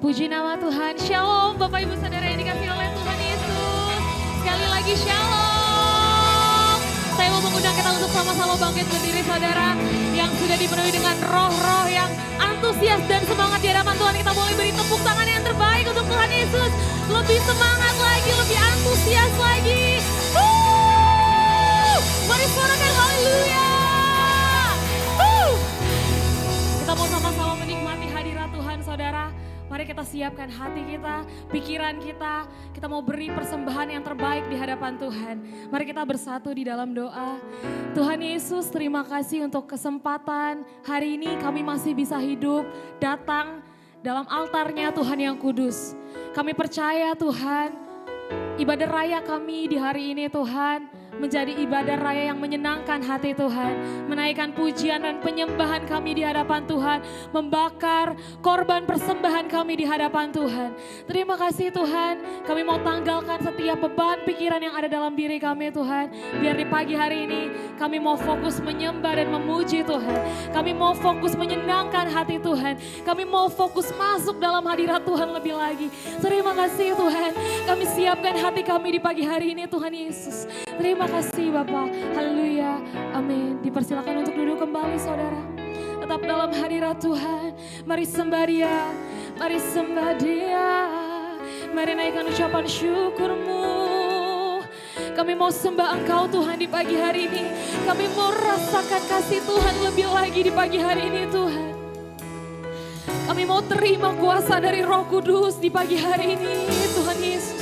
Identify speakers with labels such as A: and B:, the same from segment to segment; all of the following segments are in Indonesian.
A: Puji nama Tuhan. Shalom Bapak Ibu Saudara yang dikasihi oleh Tuhan Yesus. Sekali lagi shalom. Saya mau mengundang kita untuk sama-sama bangkit berdiri saudara. Yang sudah dipenuhi dengan roh-roh yang antusias dan semangat di hadapan Tuhan. Kita boleh beri tepuk tangan yang terbaik untuk Tuhan Yesus. Lebih semangat lagi, lebih antusias lagi. Mari suarakan haleluya. Kita mau sama-sama menikmati hadirat Tuhan saudara. Mari kita siapkan hati kita, pikiran kita. Kita mau beri persembahan yang terbaik di hadapan Tuhan. Mari kita bersatu di dalam doa. Tuhan Yesus, terima kasih untuk kesempatan hari ini kami masih bisa hidup, datang dalam altarnya Tuhan yang kudus. Kami percaya Tuhan, ibadah raya kami di hari ini Tuhan, menjadi ibadah raya yang menyenangkan hati Tuhan. Menaikkan pujian dan penyembahan kami di hadapan Tuhan. Membakar korban persembahan kami di hadapan Tuhan. Terima kasih Tuhan. Kami mau tanggalkan setiap beban pikiran yang ada dalam diri kami Tuhan. Biar di pagi hari ini kami mau fokus menyembah dan memuji Tuhan. Kami mau fokus menyenangkan hati Tuhan. Kami mau fokus masuk dalam hadirat Tuhan lebih lagi. Terima kasih Tuhan. Kami siapkan hati kami di pagi hari ini Tuhan Yesus. Terima kasih Bapak, haleluya, amin. Dipersilakan untuk duduk kembali saudara. Tetap dalam hadirat Tuhan, mari sembah Dia, mari sembah Dia. Mari naikkan ucapan syukurmu. Kami mau sembah Engkau Tuhan di pagi hari ini. Kami mau rasakan kasih Tuhan lebih lagi di pagi hari ini Tuhan. Kami mau terima kuasa dari Roh Kudus di pagi hari ini Tuhan Yesus.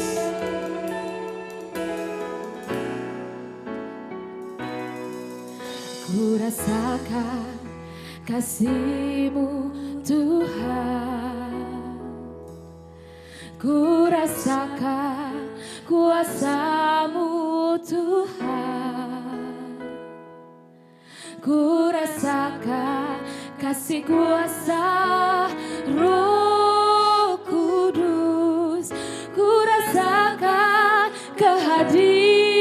A: Ku rasakan kasih-Mu Tuhan. Ku rasakan kuasa-Mu Tuhan. Ku rasakan kasih kuasa Roh Kudus. Ku rasakan kehadiran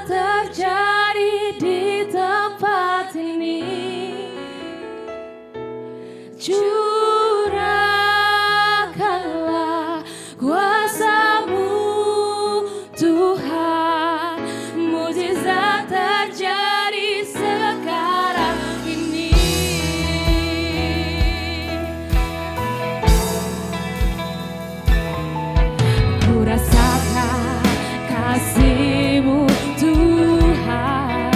A: terjadi di tempat ini. Curahkanlah kuasa-Mu Tuhan. Mujizat terjadi sekarang ini. Ku rasakan kasih-Mu Tuhan.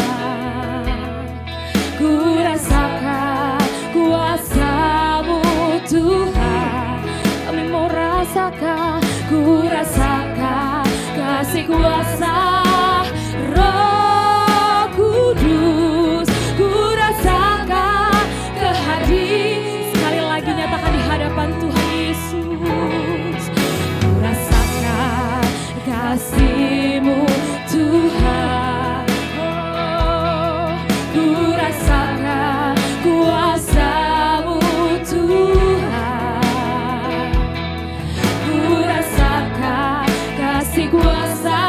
A: Ku rasakan kuasa-Mu Tuhan. Kami mau rasakan, ku rasakan kasih kuasa Roh Kudus. Ku rasakan kehadiran. Sekali lagi nyatakan di hadapan Tuhan Yesus. Ku rasakan kasih-Mu Tuhan. Oh, ku rasakan kuasa-Mu Tuhan. Ku rasakan kasih kuasa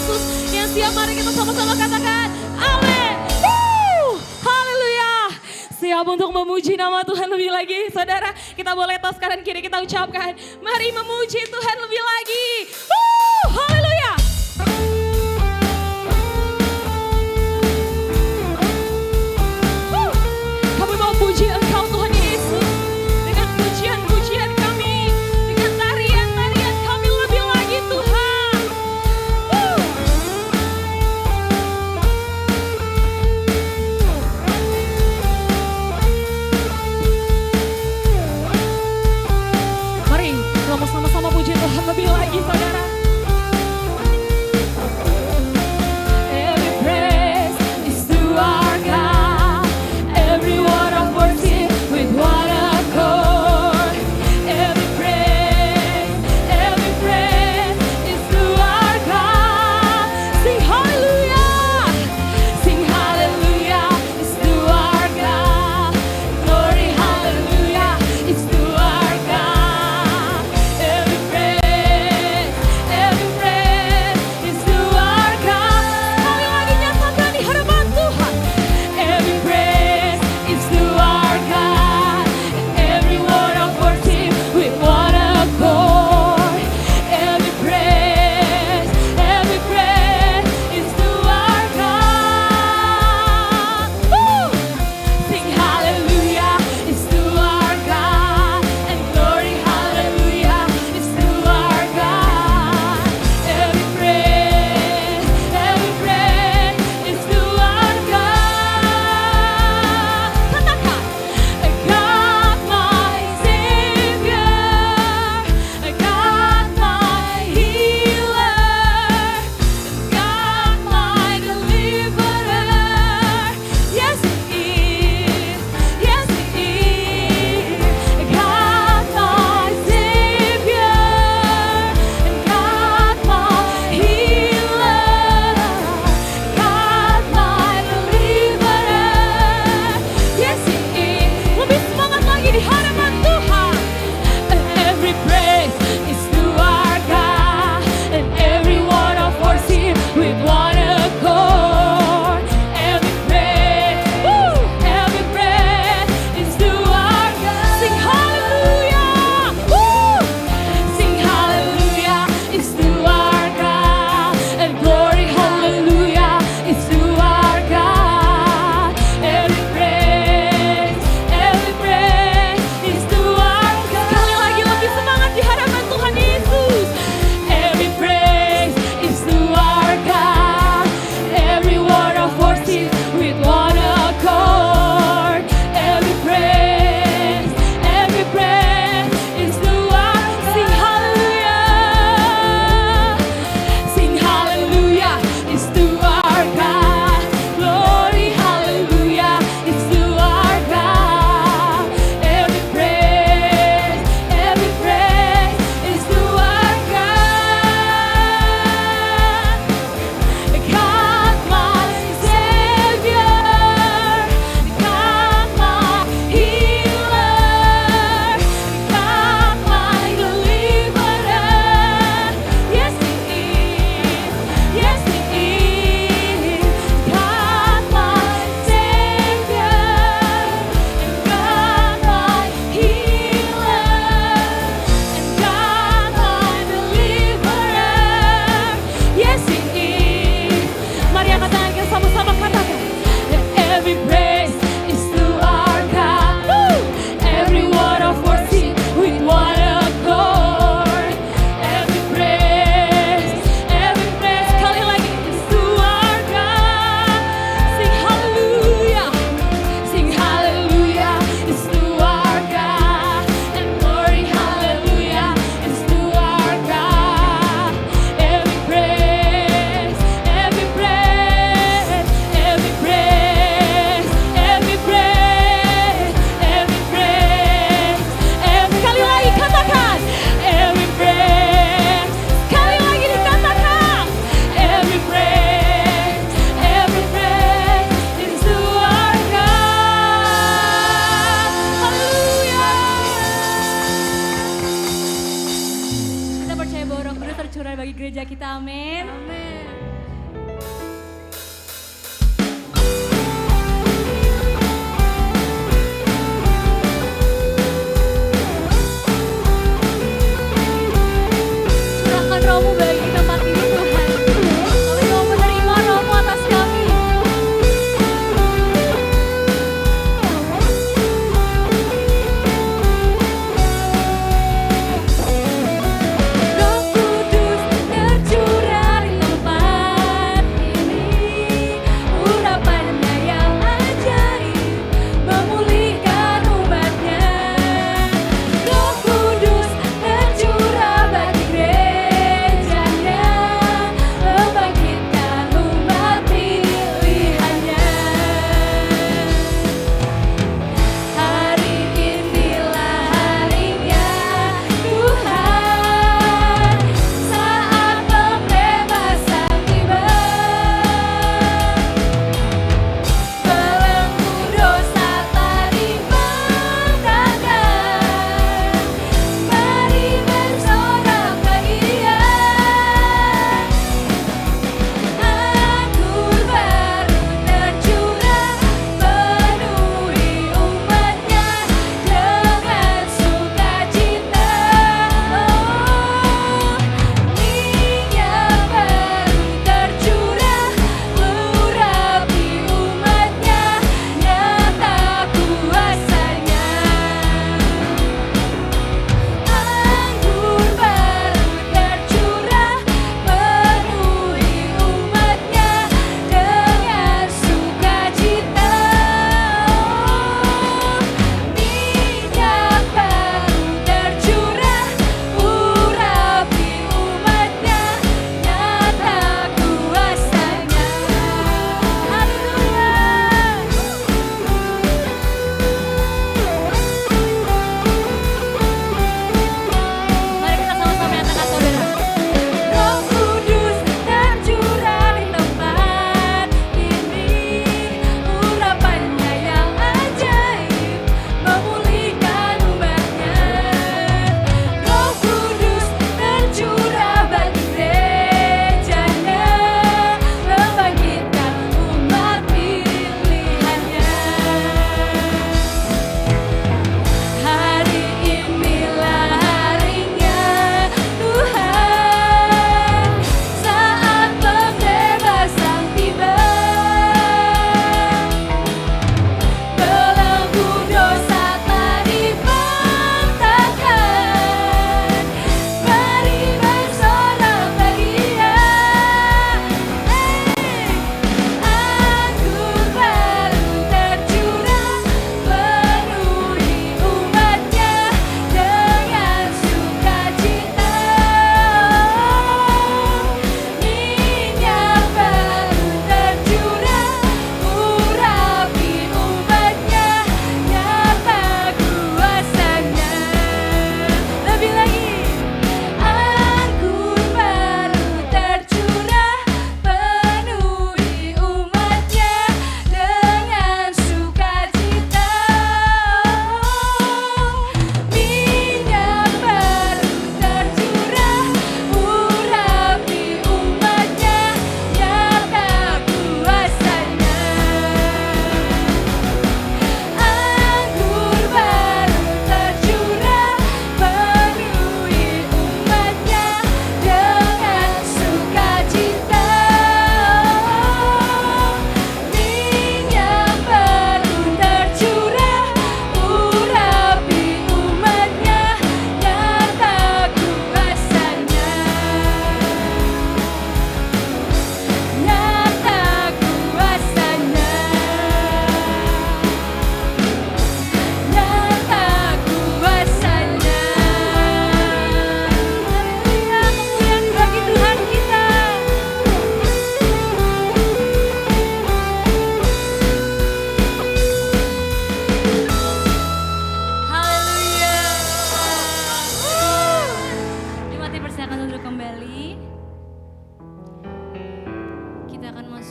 A: Yesus. Yang siap, mari kita sama-sama katakan, amin. Haleluya. Siap untuk memuji nama Tuhan lebih lagi. Saudara, kita boleh tos kanan kiri kita ucapkan, mari memuji Tuhan lebih lagi. Haleluya. Kami mau puji Engkau Tuhan Yesus. Dengan pujian-pujian kami, dengan tarian-tarian kami lebih lagi Tuhan. Mari kita mau sama-sama puji Tuhan lebih lagi, saudara.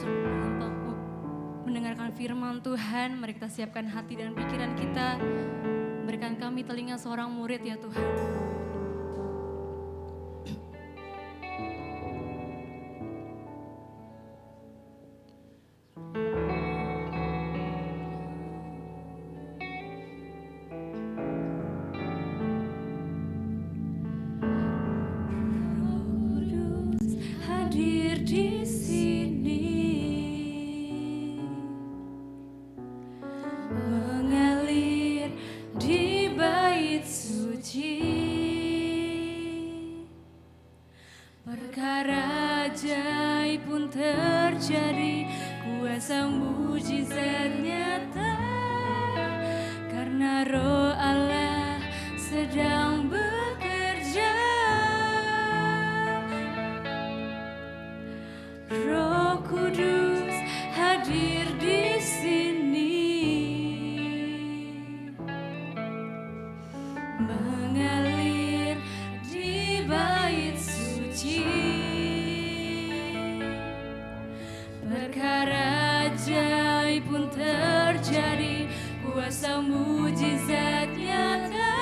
B: untuk mendengarkan firman Tuhan. Mari kita siapkan hati dan pikiran kita. Berikan kami telinga seorang murid ya Tuhan. Hadir di sini, mengalir di bait suci, perkara ajaib pun terjadi, kuasa mujizat nyata, karena Roh Allah sedang bekerja. Roh Kudus hadir di sini, mengalir di bait suci, perkara ajaib pun terjadi, kuasa mujizat nyata,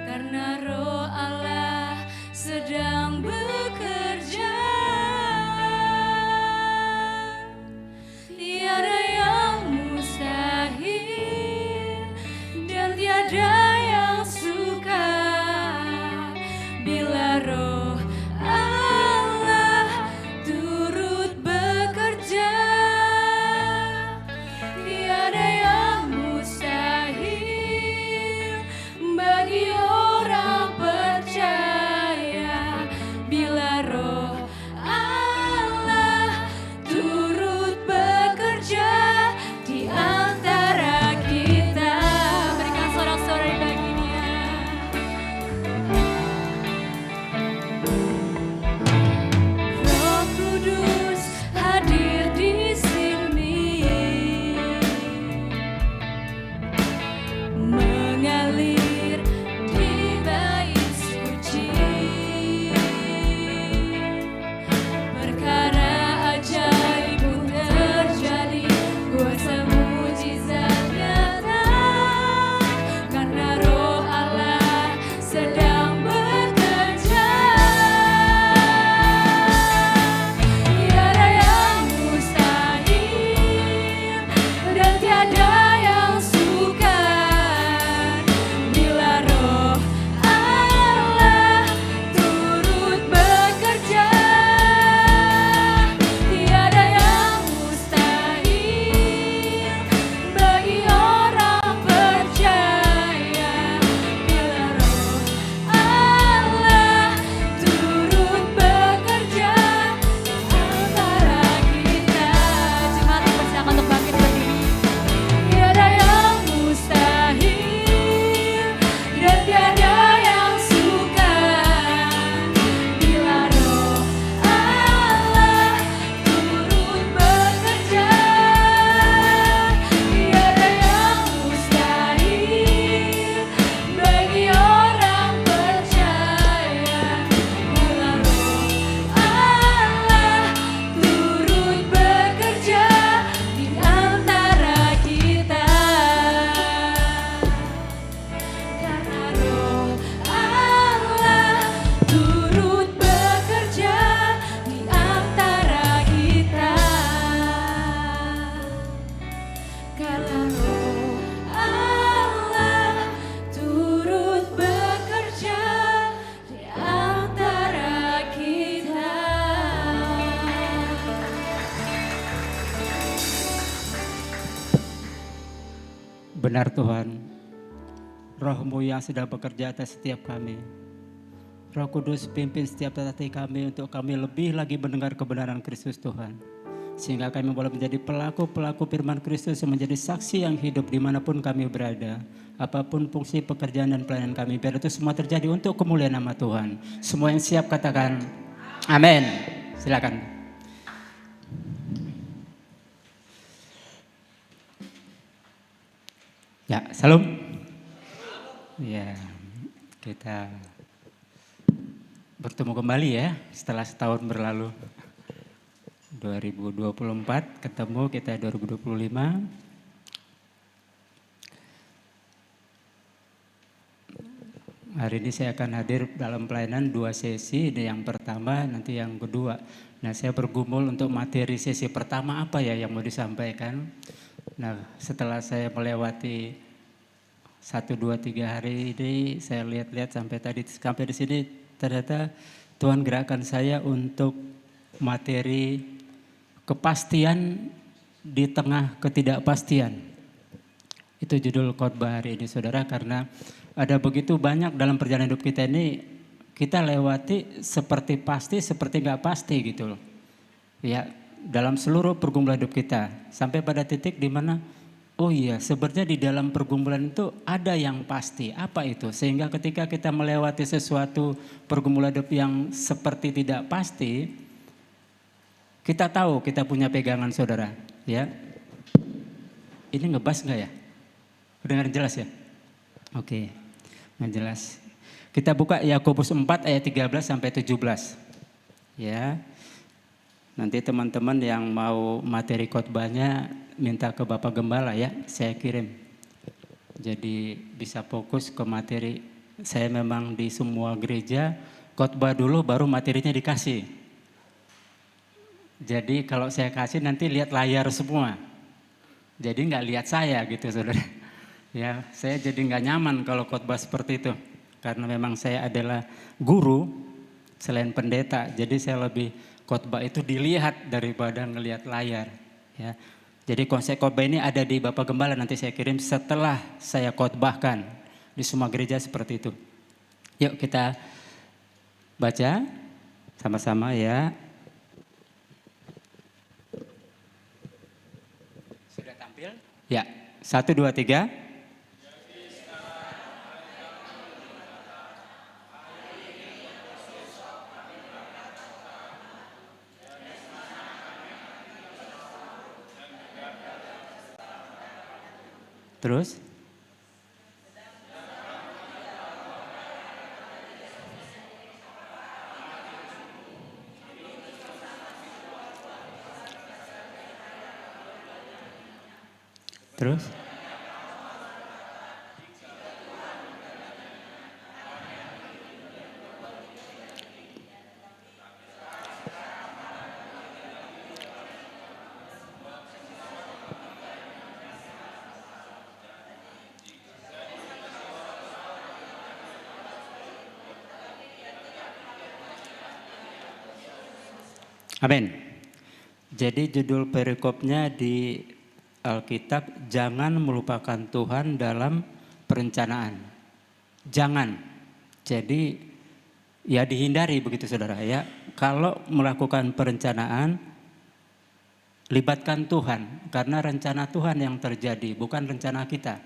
B: karena Roh Allah sedang bekerja. Tiada yang mustahil dan tiada yang sukar bila Roh Allah turut bekerja. Tiada yang mustahil bagi orang percaya bila Roh Allah turut bekerja di antara kita. Berikan sorak-sorai bagi Dia. Roh Kudus hadir di sini, mengalir di bait suci, perkara ajaib pun terjadi, kuasa mujizat nyata, karena Roh Allah sedang bekerja. Tiada yang mustahil dan tiada yang sukar bila Roh Allah turut bekerja. Tiada yang mustahil bagi orang percaya bila Roh Allah turut bekerja di antara kita. Jemaat dipersilakan untuk bangkit berdiri. Tiada yang mustahil dan tiada yang sukar bila Roh Allah turut bekerja. Tiada yang mustahil bagi orang percaya bila Roh Allah turut bekerja di antara kita. Karena Roh Allah turut bekerja di antara kita. Karena Roh Allah turut bekerja di antara kita.
C: Benar Tuhan, Roh-Mu yang sedang bekerja atas setiap kami. Roh Kudus pimpin setiap hati kami untuk kami lebih lagi mendengar kebenaran Kristus Tuhan. Sehingga kami boleh menjadi pelaku-pelaku firman Kristus yang menjadi saksi yang hidup dimanapun kami berada. Apapun fungsi pekerjaan dan pelayanan kami, biar itu semua terjadi untuk kemuliaan nama Tuhan. Semua yang siap katakan amin. Silakan. Ya, salam. Ya, kita bertemu kembali ya setelah setahun berlalu. 2024 ketemu kita 2025. Hari ini saya akan hadir dalam pelayanan 2 sesi, ini yang pertama, nanti yang kedua. Nah, saya bergumul untuk materi sesi pertama apa ya yang mau disampaikan. Nah, setelah saya melewati 1, 2, 3 hari ini, saya lihat-lihat sampai di sini ternyata Tuhan gerakkan saya untuk materi kepastian di tengah ketidakpastian. Itu judul khotbah hari ini, saudara, karena ada begitu banyak dalam perjalanan hidup kita ini, kita lewati seperti pasti, seperti nggak pasti gitu loh. Ya, dalam seluruh pergumulan hidup kita. Sampai pada titik di mana, oh iya, sebenarnya di dalam pergumulan itu ada yang pasti. Apa itu? Sehingga ketika kita melewati sesuatu pergumulan hidup yang seperti tidak pasti, kita tahu kita punya pegangan, saudara. Ya, ini ngebas nggak ya? Dengar jelas ya? Oke, nggak jelas. Kita buka Yakobus 4 ayat 13 sampai 17. Ya, nanti teman-teman yang mau materi khotbahnya minta ke Bapak Gembala ya, saya kirim. Jadi bisa fokus ke materi. Saya memang di semua gereja khotbah dulu baru materinya dikasih. Jadi kalau saya kasih nanti lihat layar semua. Jadi nggak lihat saya gitu, saudara. Ya, saya jadi nggak nyaman kalau khotbah seperti itu. Karena memang saya adalah guru selain pendeta. Jadi saya lebih khotbah itu dilihat daripada ngelihat layar. Ya, jadi konsep khotbah ini ada di Bapak Gembala, nanti saya kirim setelah saya khotbahkan di semua gereja seperti itu. Yuk kita baca sama-sama ya. Sudah tampil? Ya, 1, 2, 3. Terus? Terus? Amin. Jadi judul perikopnya di Alkitab, jangan melupakan Tuhan dalam perencanaan. Jangan. Jadi ya dihindari begitu, saudara ya. Kalau melakukan perencanaan, libatkan Tuhan, karena rencana Tuhan yang terjadi, bukan rencana kita.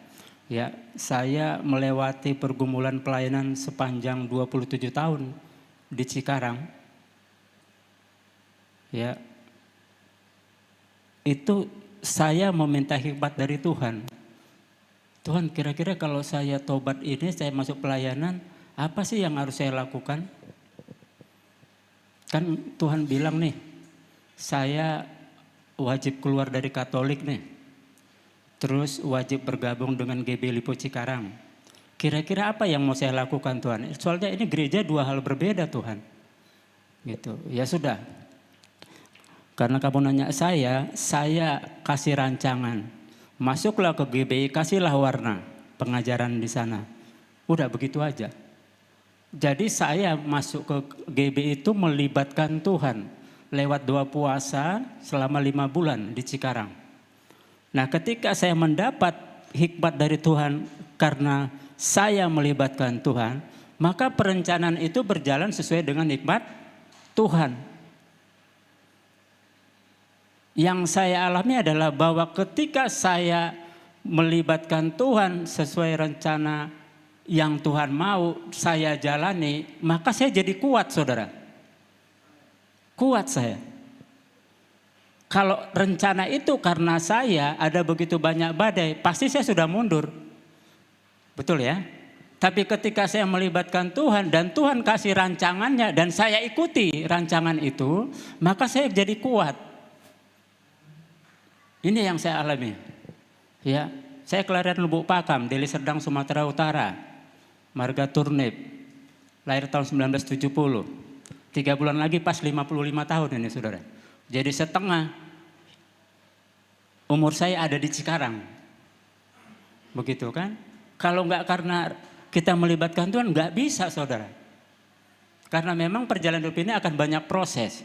C: Ya, saya melewati pergumulan pelayanan sepanjang 27 tahun di Cikarang. Ya, itu saya meminta hikmat dari Tuhan. Tuhan, kira-kira kalau saya tobat ini, saya masuk pelayanan, apa sih yang harus saya lakukan? Kan Tuhan bilang nih, saya wajib keluar dari Katolik nih. Terus wajib bergabung dengan GB Lipo Cikarang. Kira-kira apa yang mau saya lakukan, Tuhan? Soalnya ini gereja 2 hal berbeda, Tuhan. Gitu. Ya sudah. Karena kamu nanya saya kasih rancangan. Masuklah ke GBI, kasihlah warna pengajaran di sana. Udah begitu aja. Jadi saya masuk ke GBI itu melibatkan Tuhan. Lewat 2 puasa selama 5 bulan di Cikarang. Nah, ketika saya mendapat hikmat dari Tuhan karena saya melibatkan Tuhan, maka perencanaan itu berjalan sesuai dengan hikmat Tuhan. Yang saya alami adalah bahwa ketika saya melibatkan Tuhan sesuai rencana yang Tuhan mau saya jalani, maka saya jadi kuat, saudara. Kuat saya. Kalau rencana itu karena saya ada begitu banyak badai, pasti saya sudah mundur. Betul ya? Tapi ketika saya melibatkan Tuhan dan Tuhan kasih rancangannya dan saya ikuti rancangan itu, maka saya jadi kuat. Ini yang saya alami. Ya, saya kelahiran Lubuk Pakam, Deli Serdang, Sumatera Utara. Marga Turnip. Lahir tahun 1970. 3 bulan lagi pas 55 tahun ini saudara. Jadi setengah umur saya ada di Cikarang. Begitu kan? Kalau nggak karena kita melibatkan Tuhan nggak bisa saudara. Karena memang perjalanan hidup ini akan banyak proses.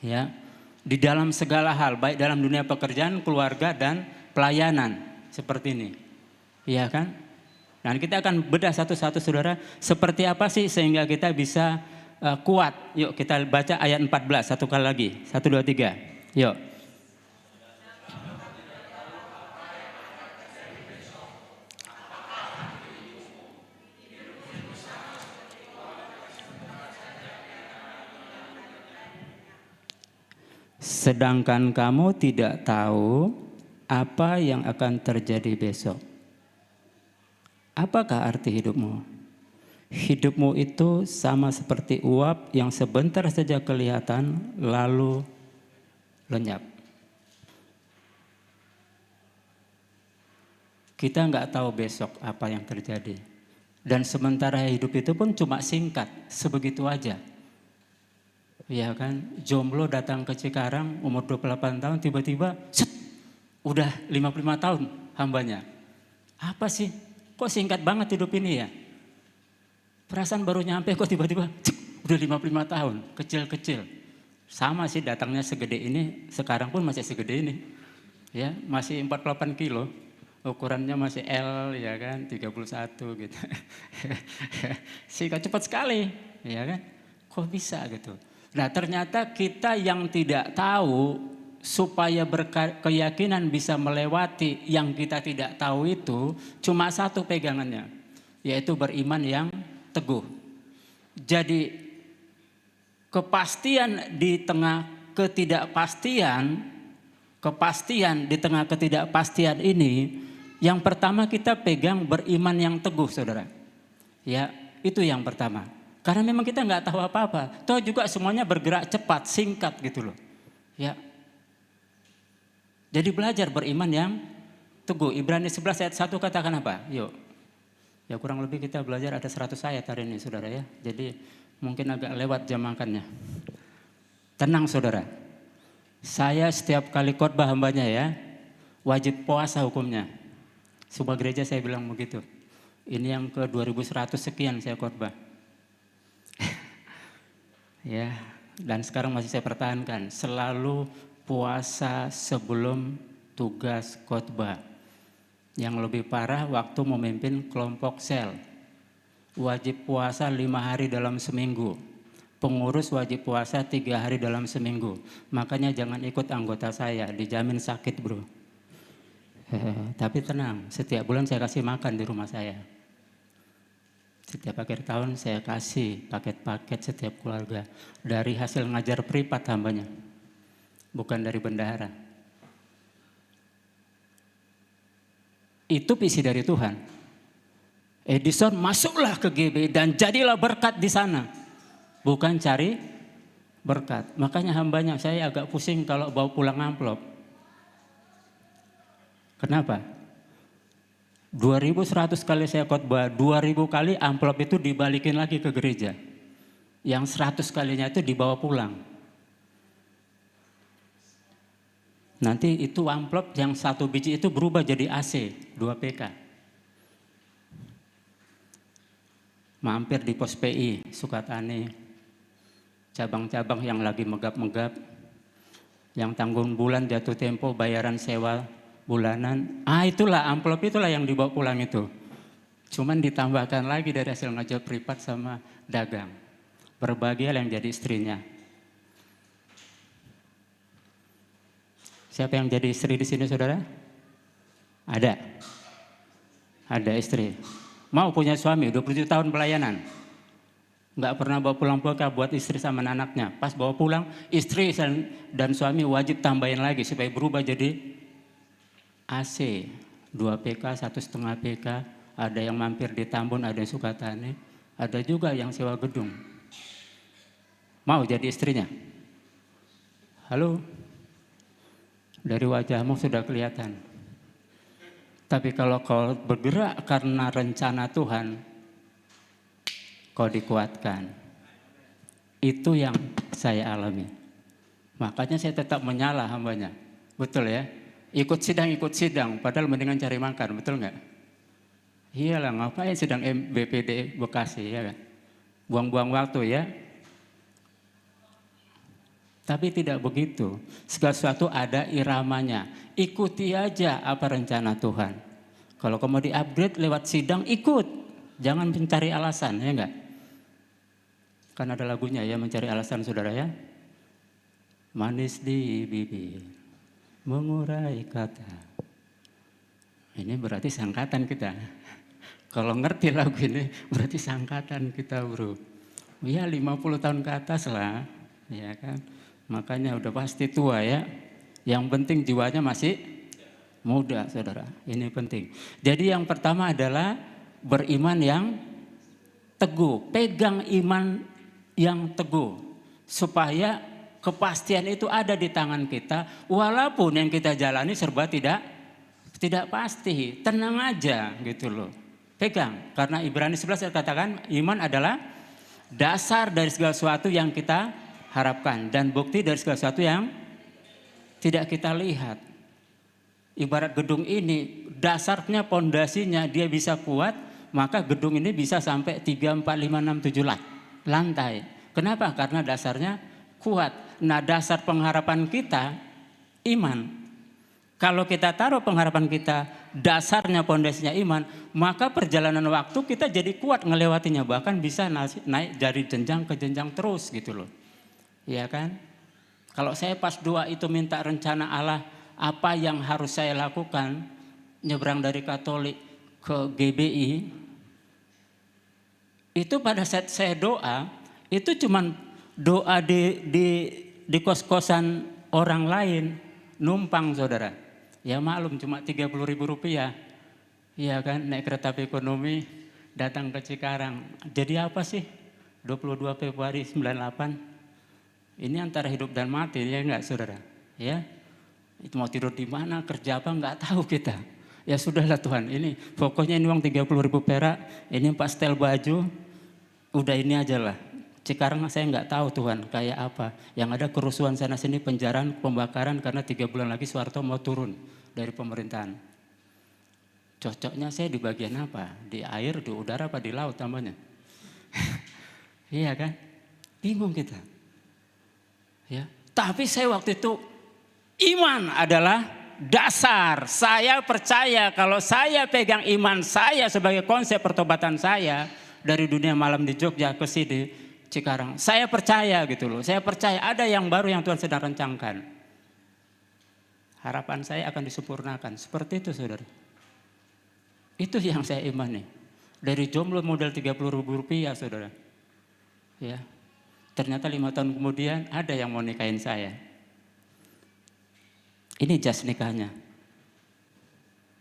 C: Ya, di dalam segala hal, baik dalam dunia pekerjaan, keluarga, dan pelayanan. Seperti ini. Iya kan? Dan kita akan bedah satu-satu saudara. Seperti apa sih sehingga kita bisa kuat. Yuk kita baca ayat 14 satu kali lagi. 1, 2, 3. Yuk. Sedangkan kamu tidak tahu apa yang akan terjadi besok. Apakah arti hidupmu? Hidupmu itu sama seperti uap yang sebentar saja kelihatan lalu lenyap. Kita nggak tahu besok apa yang terjadi. Dan sementara hidup itu pun cuma singkat, sebegitu aja. Ya kan, jomblo datang ke Cikarang umur 28 tahun tiba-tiba udah 55 tahun hambanya. Apa sih? Kok singkat banget hidup ini ya? Perasaan baru nyampe kok tiba-tiba udah 55 tahun, kecil-kecil. Sama sih datangnya segede ini, sekarang pun masih segede ini. Ya, masih 48 kilo. Ukurannya masih L ya kan, 31 gitu. Singkat cepat sekali, ya kan? Kok bisa gitu? Nah ternyata kita yang tidak tahu supaya berkeyakinan bisa melewati yang kita tidak tahu itu cuma satu pegangannya, yaitu beriman yang teguh. Jadi kepastian di tengah ketidakpastian, kepastian di tengah ketidakpastian ini, yang pertama kita pegang beriman yang teguh saudara. Ya itu yang pertama. Karena memang kita nggak tahu apa-apa. Toh juga semuanya bergerak cepat, singkat gitu loh. Ya. Jadi belajar beriman yang teguh. Ibrani 11 ayat 1 katakan apa? Yuk. Ya kurang lebih kita belajar ada 100 ayat hari ini saudara ya. Jadi mungkin agak lewat jam makannya. Tenang saudara. Saya setiap kali khotbah hambanya ya, wajib puasa hukumnya. Sebuah gereja saya bilang begitu. Ini yang ke 2100 sekian saya khotbah. Ya, dan sekarang masih saya pertahankan, selalu puasa sebelum tugas khotbah. Yang lebih parah waktu memimpin kelompok sel. Wajib puasa 5 hari dalam seminggu. Pengurus wajib puasa 3 hari dalam seminggu. Makanya jangan ikut anggota saya, dijamin sakit bro. Tapi tenang, setiap bulan saya kasih makan di rumah saya. Setiap akhir tahun saya kasih paket-paket setiap keluarga. Dari hasil ngajar privat hambanya. Bukan dari bendahara. Itu visi dari Tuhan. Edison masuklah ke GB dan jadilah berkat di sana. Bukan cari berkat. Makanya hambanya saya agak pusing kalau bawa pulang amplop. Kenapa? 2100 kali saya khotbah, 2000 kali amplop itu dibalikin lagi ke gereja. Yang 100 kalinya itu dibawa pulang. Nanti itu amplop yang 1 biji itu berubah jadi AC, 2 PK. Mampir di pos PI, Sukatani, cabang-cabang yang lagi megap-megap, yang tanggung bulan jatuh tempo bayaran sewa bulanan, itulah amplop itulah yang dibawa pulang itu. Cuman ditambahkan lagi dari hasil ngajar privat sama dagang. Berbahagia yang jadi istrinya. Siapa yang jadi istri di sini saudara? Ada. Ada istri. Mau punya suami 27 tahun pelayanan. Nggak pernah bawa pulang bekal buat istri sama anaknya. Pas bawa pulang istri dan suami wajib tambahin lagi supaya berubah jadi AC 2 PK, 1,5 PK, ada yang mampir di Tambun, ada yang Sukatani, ada juga yang sewa gedung. Mau jadi istrinya? Halo? Dari wajahmu sudah kelihatan. Tapi kalau kau bergerak karena rencana Tuhan, kau dikuatkan. Itu yang saya alami. Makanya saya tetap menyala hambanya. Betul ya? Ikut sidang, padahal mendingan cari makan, betul nggak? Iyalah, ngapain sidang BPD Bekasi, ya kan? Buang-buang waktu ya. Tapi tidak begitu. Segala sesuatu ada iramanya. Ikuti aja apa rencana Tuhan. Kalau kamu di-upgrade lewat sidang, ikut. Jangan mencari alasan, ya enggak? Kan ada lagunya ya, mencari alasan saudara ya. Manis di bibir, mengurai kata. Ini berarti sangkatan kita. Kalau ngerti lagu ini, berarti sangkatan kita bro. Ya 50 tahun ke atas lah, ya kan. Makanya udah pasti tua ya. Yang penting jiwanya masih muda saudara. Ini penting. Jadi yang pertama adalah beriman yang teguh. Pegang iman yang teguh. Supaya kepastian itu ada di tangan kita. Walaupun yang kita jalani serba tidak pasti. Tenang aja gitu loh. Pegang. Karena Ibrani 11 katakan iman adalah dasar dari segala sesuatu yang kita harapkan. Dan bukti dari segala sesuatu yang tidak kita lihat. Ibarat gedung ini dasarnya, pondasinya dia bisa kuat. Maka gedung ini bisa sampai 3, 4, 5, 6, 7 lantai. Kenapa? Karena dasarnya kuat. Nah dasar pengharapan kita iman. Kalau kita taruh pengharapan kita dasarnya pondasinya iman, maka perjalanan waktu kita jadi kuat ngelewatinya, bahkan bisa naik dari jenjang ke jenjang terus gitu loh. Iya kan? Kalau saya pas doa itu minta rencana Allah apa yang harus saya lakukan, nyebrang dari Katolik ke GBI, itu pada saat saya doa itu cuman doa di kos-kosan orang lain, numpang saudara. Ya maklum cuma 30.000 rupiah. Iya kan, naik kereta api ekonomi datang ke Cikarang. Jadi apa sih 22 Februari 98? Ini antara hidup dan mati ya enggak saudara? Ya, itu mau tidur di mana, kerja apa enggak tahu kita. Ya sudahlah Tuhan, ini pokoknya ini uang 30.000 perak, ini 4 setel baju, udah ini aja lah. Cikarang saya nggak tahu Tuhan kayak apa. Yang ada kerusuhan sana sini, penjaraan, pembakaran karena 3 bulan lagi Soeharto mau turun dari pemerintahan. Cocoknya saya di bagian apa? Di air, di udara, apa di laut tambahnya? Iya kan? Bingung kita. Ya. Tapi saya waktu itu iman adalah dasar. Saya percaya kalau saya pegang iman saya sebagai konsep pertobatan saya dari dunia malam di Jogja ke sini Cikarang. Saya percaya gitu loh. Saya percaya ada yang baru yang Tuhan sedang rencangkan. Harapan saya akan disempurnakan. Seperti itu saudara. Itu yang saya imani. Dari jomblo modal 30.000 rupiah saudara. Ya. Ternyata 5 tahun kemudian ada yang mau nikahin saya. Ini jas nikahnya.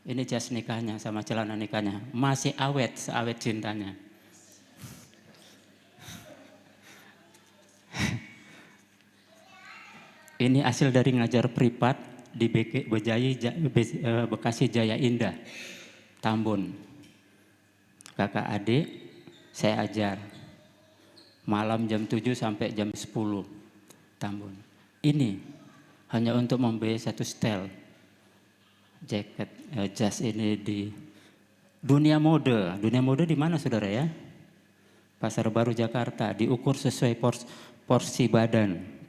C: Ini jas nikahnya sama celana nikahnya. Masih awet, seawet cintanya. Ini hasil dari ngajar privat di Bekasi Jaya Indah, Tambun. Kakak adik saya ajar. Malam jam 7 sampai jam 10, Tambun. Ini hanya untuk membeli 1 setel jaket, jas ini di dunia mode. Dunia mode di mana saudara ya? Pasar Baru Jakarta, diukur sesuai porsi badan.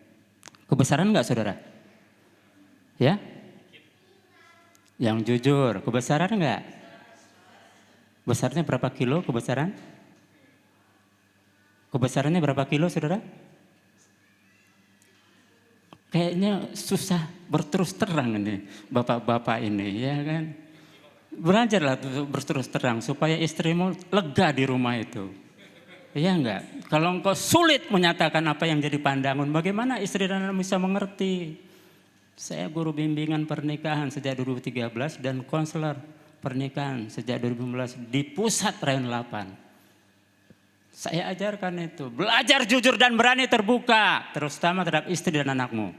C: Kebesaran enggak saudara? Ya? Yang jujur, kebesaran enggak? Besarnya berapa kilo kebesaran? Kebesarannya berapa kilo saudara? Kayaknya susah berterus terang ini bapak-bapak ini ya kan. Belajarlah berterus terang supaya istrimu lega di rumah itu. Iya enggak? Kalau engkau sulit menyatakan apa yang jadi pandangan, bagaimana istri dan anak bisa mengerti? Saya guru bimbingan pernikahan sejak 2013 dan konselor pernikahan sejak 2015 di pusat Rayon 8. Saya ajarkan itu, belajar jujur dan berani terbuka, terutama terhadap istri dan anakmu.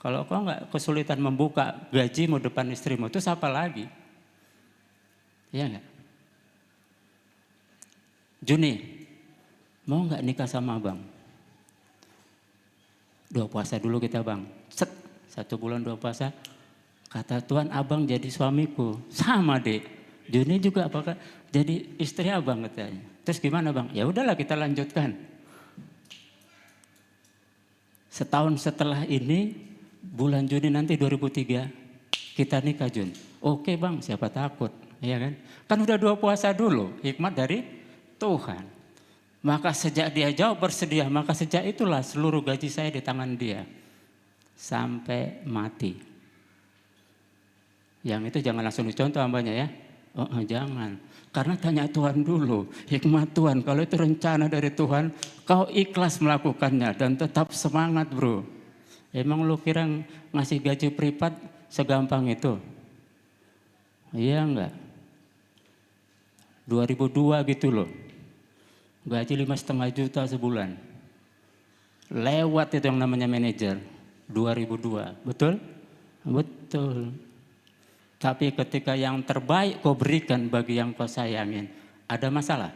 C: Kalau kau nggak kesulitan membuka gajimu depan istrimu, itu siapa lagi? Iya nggak? Juni, mau nggak nikah sama abang? 2 puasa dulu kita bang. 1 bulan 2 puasa. Kata Tuhan, abang jadi suamiku. Sama dek. Juni juga apakah jadi istri abang katanya. Terus gimana bang? Ya udahlah kita lanjutkan. Setahun setelah ini, bulan Juni nanti 2003, kita nikah Jun. Oke bang, siapa takut, ya kan? Kan udah 2 puasa dulu, hikmat dari Tuhan. Maka sejak dia jawab bersedia, maka sejak itulah seluruh gaji saya di tangan dia. Sampai mati. Yang itu jangan langsung dicontoh hambanya ya. Oh jangan. Karena tanya Tuhan dulu, hikmat Tuhan. Kalau itu rencana dari Tuhan, kau ikhlas melakukannya dan tetap semangat bro. Emang lu kira ngasih gaji privat segampang itu? Iya enggak? 2002 gitu loh. Gaji 5,5 juta sebulan. Lewat itu yang namanya manajer. 2002, betul? Betul. Tapi ketika yang terbaik kau berikan bagi yang kau sayangin, ada masalah?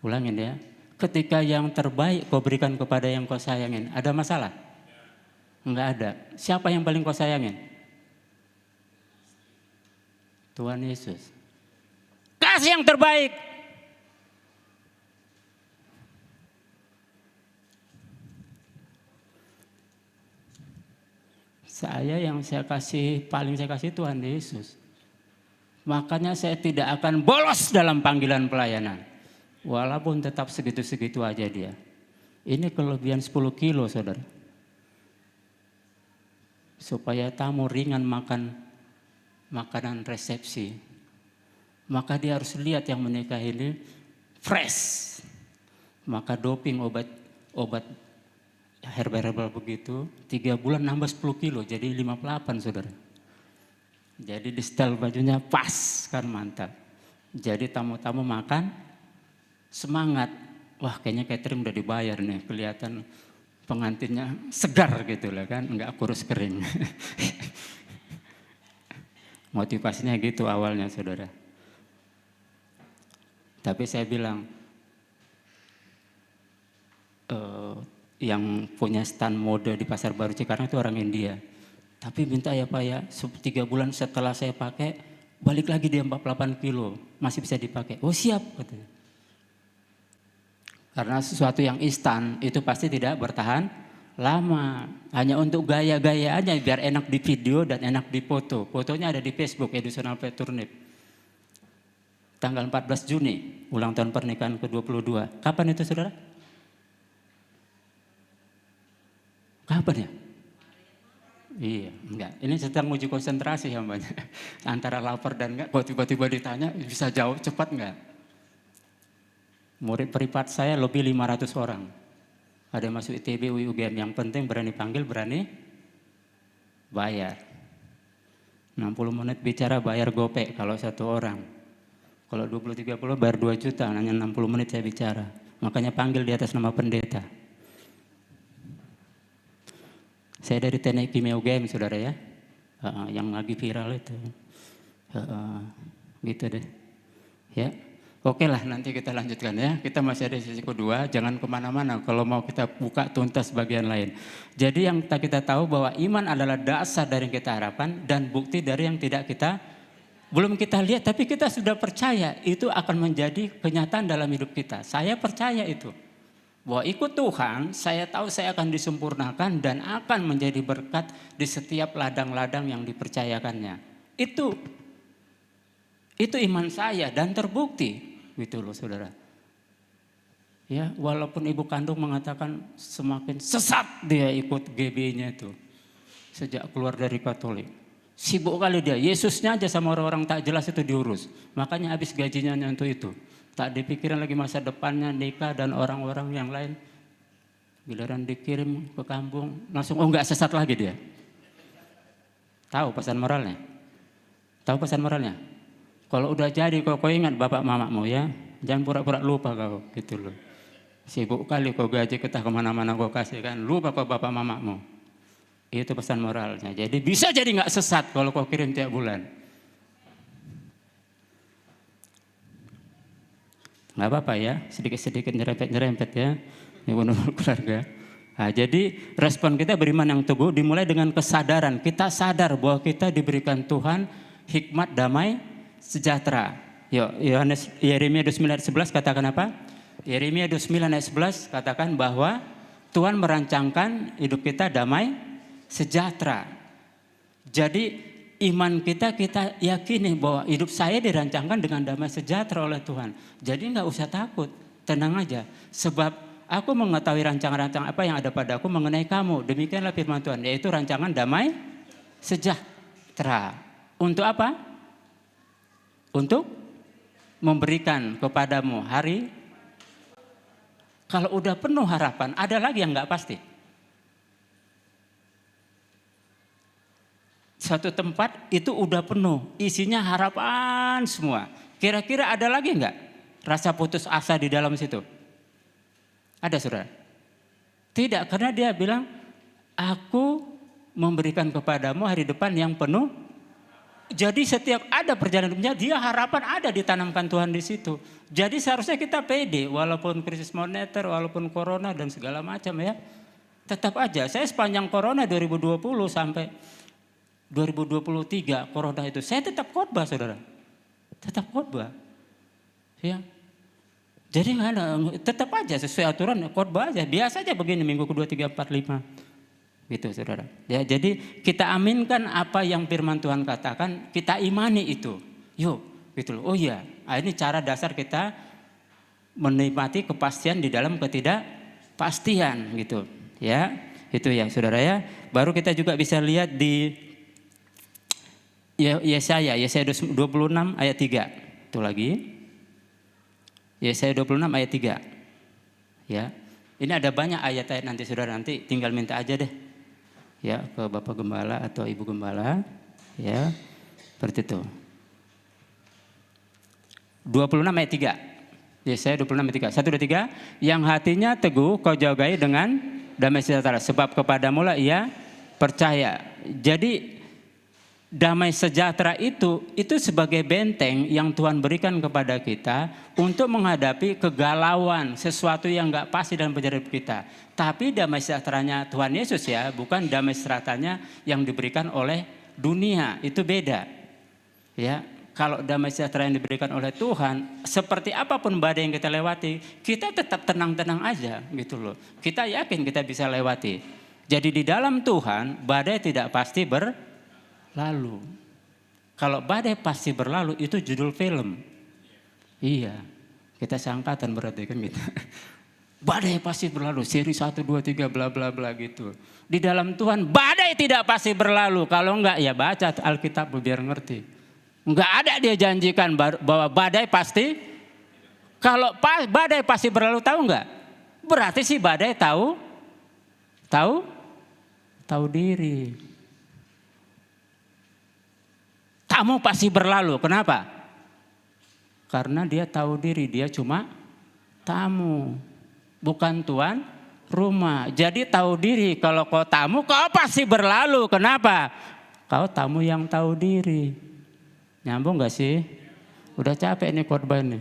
C: Ulangin ya. Ketika yang terbaik kau berikan kepada yang kau sayangin, ada masalah? Enggak ada. Siapa yang paling kau sayangin? Tuhan Yesus. Kasih yang terbaik. Paling saya kasih Tuhan Yesus. Makanya saya tidak akan bolos dalam panggilan pelayanan. Walaupun tetap segitu-segitu aja dia. Ini kelebihan 10 kilo saudara. Supaya tamu ringan makan makanan resepsi. Maka dia harus lihat yang menikah ini fresh. Maka doping obat herbal begitu, 3 bulan nambah 10 kilo, jadi 58 saudara. Jadi di setel bajunya pas, kan mantap. Jadi tamu-tamu makan, semangat. Wah kayaknya catering udah dibayar nih, kelihatan pengantinnya segar gitu lah kan, enggak kurus kering. Motivasinya gitu awalnya saudara. Tapi saya bilang, yang punya stand mode di Pasar Baru Cikarang itu orang India. Tapi minta ya Pak ya, 3 bulan setelah saya pakai, balik lagi dia 48 kilo, masih bisa dipakai. Oh siap katanya. Karena sesuatu yang instan itu pasti tidak bertahan lama. Hanya untuk gaya-gaya aja biar enak di video dan enak di foto. Fotonya ada di Facebook, Educational Peturnip. Tanggal 14 Juni, ulang tahun pernikahan ke-22. Kapan itu saudara? Kapan ya? Iya, enggak. Ini sedang uji konsentrasi ya mbaknya. Antara lapar dan enggak, kok tiba-tiba ditanya bisa jawab cepat enggak? Murid privat saya lebih 500 orang. Ada masuk ITB, UGM, yang penting berani panggil, berani bayar. 60 menit bicara bayar gopek kalau 1 orang. Kalau 20-30 bayar 2 juta, hanya 60 menit saya bicara. Makanya panggil di atas nama pendeta. Saya dari Teknik Kimia UGM saudara ya, yang lagi viral itu, gitu deh. Ya, oke lah nanti kita lanjutkan ya. Kita masih ada sesi kedua, jangan kemana-mana. Kalau mau kita buka tuntas bagian lain. Jadi yang kita tahu bahwa iman adalah dasar dari yang kita harapkan dan bukti dari yang tidak kita belum kita lihat, tapi kita sudah percaya itu akan menjadi kenyataan dalam hidup kita. Saya percaya itu. Bahwa ikut Tuhan, saya tahu saya akan disempurnakan dan akan menjadi berkat di setiap ladang-ladang yang dipercayakannya. Itu iman saya dan terbukti, gitu loh saudara. Ya, walaupun ibu kandung mengatakan semakin sesat dia ikut GB-nya itu sejak keluar dari Katolik. Sibuk kali dia, Yesusnya aja sama orang-orang tak jelas itu diurus. Makanya habis gajinya untuk itu. Tak dipikirin lagi masa depannya, nikah dan orang-orang yang lain. Giliran dikirim ke kampung, langsung enggak sesat lagi dia. Tahu pesan moralnya? Tahu pesan moralnya? Kalau udah jadi kau ingat bapak mamamu ya. Jangan pura-pura lupa kau, gitu loh. Sibuk kali kau gaji kita kemana-mana kau kasih kan. Lupa kau bapak mamamu. Itu pesan moralnya. Jadi bisa jadi nggak sesat kalau kau kirim tiap bulan. Nggak apa-apa ya, sedikit-sedikit nyerempet ya, menurut keluarga. Nah, jadi respon kita beriman yang teguh dimulai dengan kesadaran. Kita sadar bahwa kita diberikan Tuhan hikmat, damai, sejahtera. Yuk, Yeremia 29 ayat 11 katakan apa? Yeremia 29 ayat 11 katakan bahwa Tuhan merancangkan hidup kita damai, sejahtera. Jadi iman kita yakini bahwa hidup saya dirancangkan dengan damai sejahtera oleh Tuhan. Jadi nggak usah takut, tenang aja. Sebab aku mengetahui rancangan-rancangan apa yang ada padaku mengenai kamu. Demikianlah firman Tuhan, yaitu rancangan damai sejahtera. Untuk apa? Untuk memberikan kepadamu hari. Kalau udah penuh harapan, ada lagi yang nggak pasti. Satu tempat itu udah penuh, isinya harapan semua. Kira-kira ada lagi nggak rasa putus asa di dalam situ? Ada saudara? Tidak, karena dia bilang, aku memberikan kepadamu hari depan yang penuh. Jadi setiap ada perjalanan hidupnya, dia harapan ada ditanamkan Tuhan di situ. Jadi seharusnya kita pede, walaupun krisis moneter, walaupun corona dan segala macam ya. Tetap aja, saya sepanjang corona 2020 sampai 2023 corona itu, saya tetap khotbah saudara. Tetap khotbah. Ya. Jadi nggak ada, tetap aja sesuai aturan khotbah aja, biasa aja begini minggu kedua, 3, 4, 5. Gitu saudara. Ya, jadi kita aminkan apa yang firman Tuhan katakan, kita imani itu. Yuk, gitu loh. Oh iya, ini cara dasar kita menikmati kepastian di dalam ketidakpastian gitu. Ya, itu ya saudara ya. Baru kita juga bisa lihat di Yesaya 26 ayat 3. Itu lagi. Yesaya 26 ayat 3. Ya. Ini ada banyak ayat-ayat nanti saudara, nanti tinggal minta aja deh. Ya, ke Bapak Gembala atau Ibu Gembala. Ya. Seperti itu. 26 ayat 3. Yesaya 26 ayat 3. 1 2 3. Yang hatinya teguh kau jagai dengan damai sejahtera, sebab kepadamu lah ia percaya. Jadi damai sejahtera itu sebagai benteng yang Tuhan berikan kepada kita untuk menghadapi kegalauan, sesuatu yang gak pasti dalam perjalanan kita. Tapi damai sejahteranya Tuhan Yesus ya, bukan damai sejahteranya yang diberikan oleh dunia, itu beda. Ya, kalau damai sejahtera yang diberikan oleh Tuhan, seperti apapun badai yang kita lewati, kita tetap tenang-tenang aja gitu loh. Kita yakin kita bisa lewati. Jadi di dalam Tuhan, badai tidak pasti berlalu. Kalau badai pasti berlalu itu judul film. Iya, kita seangkatan berarti kan gitu. Badai pasti berlalu, seri 1, 2, 3 bla bla bla gitu. Di dalam Tuhan badai tidak pasti berlalu. Kalau enggak ya baca Alkitab biar ngerti. Enggak ada dia janjikan bahwa badai pasti. Kalau badai pasti berlalu, tahu enggak? Berarti si badai tahu diri. Tamu pasti berlalu. Kenapa? Karena dia tahu diri, dia cuma tamu, bukan tuan rumah. Jadi tahu diri, kalau kau tamu kau pasti berlalu. Kenapa? Kau tamu yang tahu diri. Nyambung gak sih? Udah capek nih khotbah nih.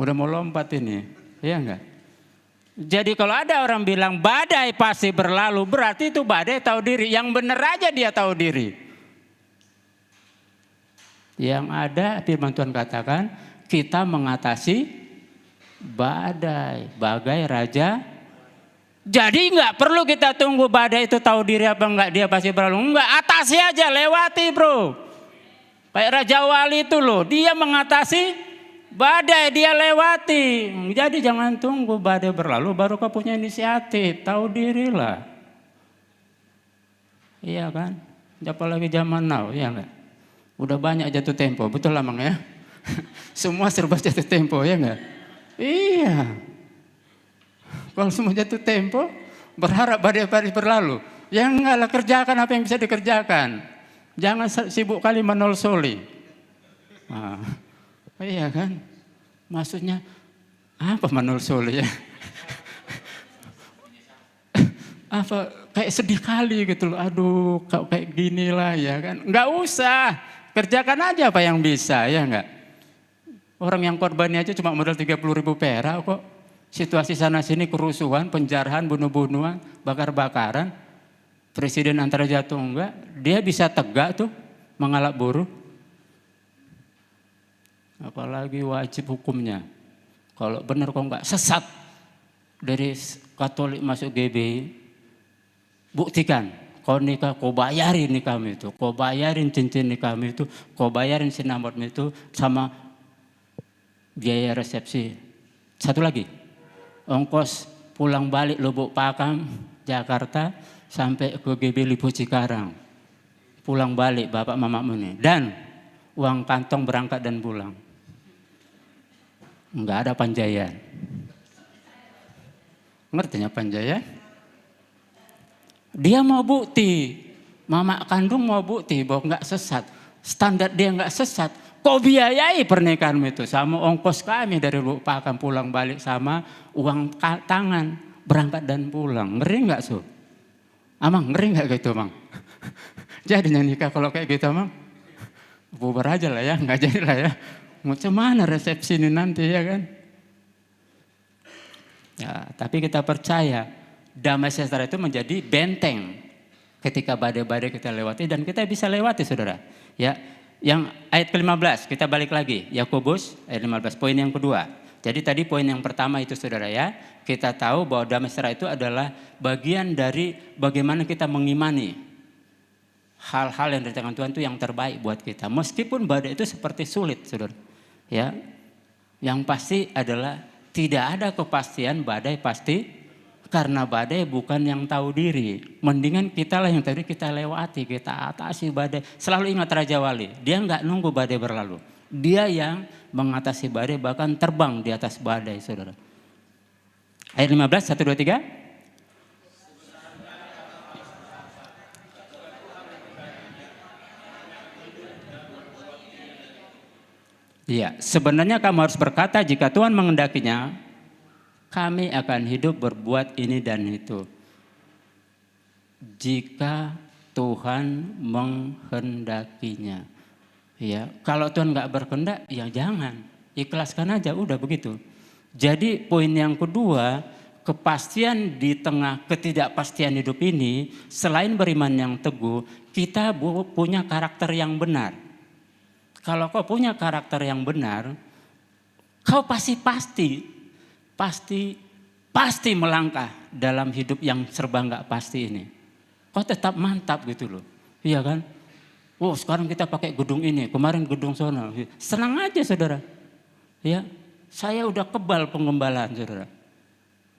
C: Udah mau lompat ini. Iya enggak? Jadi kalau ada orang bilang badai pasti berlalu, berarti itu badai tahu diri. Yang benar aja dia tahu diri. Yang ada firman Tuhan katakan, kita mengatasi badai, bagai raja. Jadi enggak perlu kita tunggu badai itu tahu diri apa enggak, dia pasti berlalu. Enggak, atasi aja, lewati bro. Kayak Raja Wali itu loh, dia mengatasi badai, dia lewati. Jadi jangan tunggu badai berlalu baru kau punya inisiatif, tahu dirilah. Iya kan? Apalagi zaman now, ya enggak? Udah banyak jatuh tempo, betul lah Mang ya? Semua serba jatuh tempo, ya enggak? Iya. Kalau semua jatuh tempo, berharap badai berlalu. Ya enggak lah, kerjakan apa yang bisa dikerjakan. Jangan sibuk kali menol soli. Nah, iya kan? Maksudnya apa menol soli ya? kayak sedih kali gitu loh. Aduh, kok kayak gini lah ya kan. Enggak usah, kerjakan aja apa yang bisa ya enggak. Orang yang korbannya aja cuma modal 30.000 perak kok. Situasi sana sini kerusuhan, penjarahan, bunuh-bunuhan, bakar-bakaran. Presiden antara jatuh enggak, dia bisa tegak tuh mengalak buruh. Apalagi wajib hukumnya. Kalau benar kok enggak sesat dari Katolik masuk GBI, buktikan. Kau nikah, kau bayarin nikahmu itu, kau bayarin cincin nikahmu itu, kau bayarin sinamotmu itu sama biaya resepsi. Satu lagi, ongkos pulang balik Lubuk Pakam, Jakarta sampai ke GB Lipo Cikarang. Pulang balik bapak mamamu nih. Dan uang kantong berangkat dan pulang. Enggak ada panjaian. Ngertinya panjaian? Dia mau bukti, mama kandung mau bukti bahwa enggak sesat. Standar dia enggak sesat. Kau biayai pernikahanmu itu sama ongkos kami dari Lubuk Pakam pulang balik sama uang tangan berangkat dan pulang. Ngeri enggak so? Amang ngeri enggak gitu Amang? Jadinya nikah kalau kayak gitu Amang? Bubar aja lah ya, enggak jadi lah ya. Macam mana resepsi ini nanti ya kan? Ya, tapi kita percaya damai sejahtera itu menjadi benteng ketika badai-badai kita lewati dan kita bisa lewati saudara. Ya, yang ayat ke-15 kita balik lagi Yakobus ayat 15 poin yang kedua. Jadi tadi poin yang pertama itu saudara ya, kita tahu bahwa damai sejahtera itu adalah bagian dari bagaimana kita mengimani hal-hal yang dari tangan Tuhan itu yang terbaik buat kita. Meskipun badai itu seperti sulit saudara. Ya, yang pasti adalah tidak ada kepastian badai pasti karena badai bukan yang tahu diri. Mendingan kita lah yang tadi kita lewati, kita atasi badai. Selalu ingat Raja Wali, dia nggak nunggu badai berlalu. Dia yang mengatasi badai bahkan terbang di atas badai saudara. Ayat 15, 1, 2, 3. Iya, sebenarnya kamu harus berkata jika Tuhan mengendakinya, kami akan hidup berbuat ini dan itu. Jika Tuhan menghendakinya. Ya, kalau Tuhan nggak berkehendak, ya jangan. Ikhlaskan aja, udah begitu. Jadi poin yang kedua, kepastian di tengah ketidakpastian hidup ini, selain beriman yang teguh, kita punya karakter yang benar. Kalau kau punya karakter yang benar, kau pasti melangkah dalam hidup yang serba nggak pasti ini. Kau tetap mantap gitu loh, iya kan? Oh sekarang kita pakai gedung ini, kemarin gedung sono. Senang aja saudara. Ya, saya udah kebal pengembalaan saudara.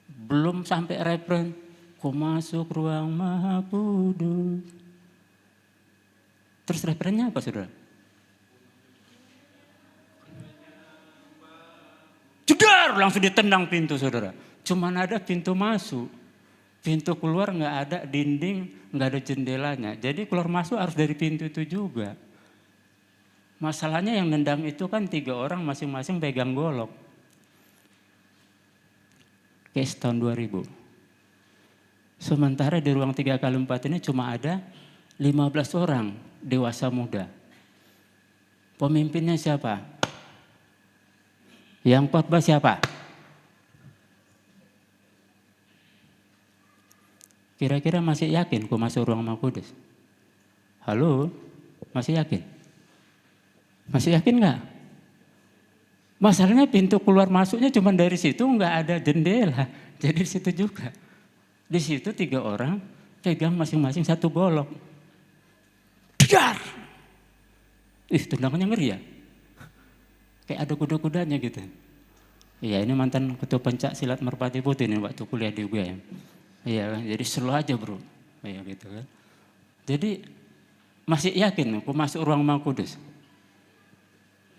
C: Belum sampai referen, kau masuk ruang maha kudus. Terus referennya apa saudara? Jedar, langsung ditendang pintu saudara. Cuman ada pintu masuk. Pintu keluar nggak ada dinding, nggak ada jendelanya. Jadi keluar masuk harus dari pintu itu juga. Masalahnya yang nendang itu kan 3 orang masing-masing pegang golok. Case tahun 2000. Sementara di ruang 3x4 ini cuma ada 15 orang dewasa muda. Pemimpinnya siapa? Yang khotbah siapa? Kira-kira masih yakin ku masuk ruang Maha Kudus? Halo? Masih yakin? Masih yakin nggak? Masalahnya pintu keluar masuknya cuma dari situ, nggak ada jendela. Jadi di situ juga. Di situ 3 orang pegang masing-masing 1 golok. Dar! Tendangannya ngeri ya? Kayak ada kuda-kudanya gitu. Iya ini mantan ketua pencak silat Merpati Putih nih waktu kuliah di UGM. Iya kan, jadi slow aja bro. Iya gitu kan. Jadi masih yakin aku masuk ruang Maha Kudus?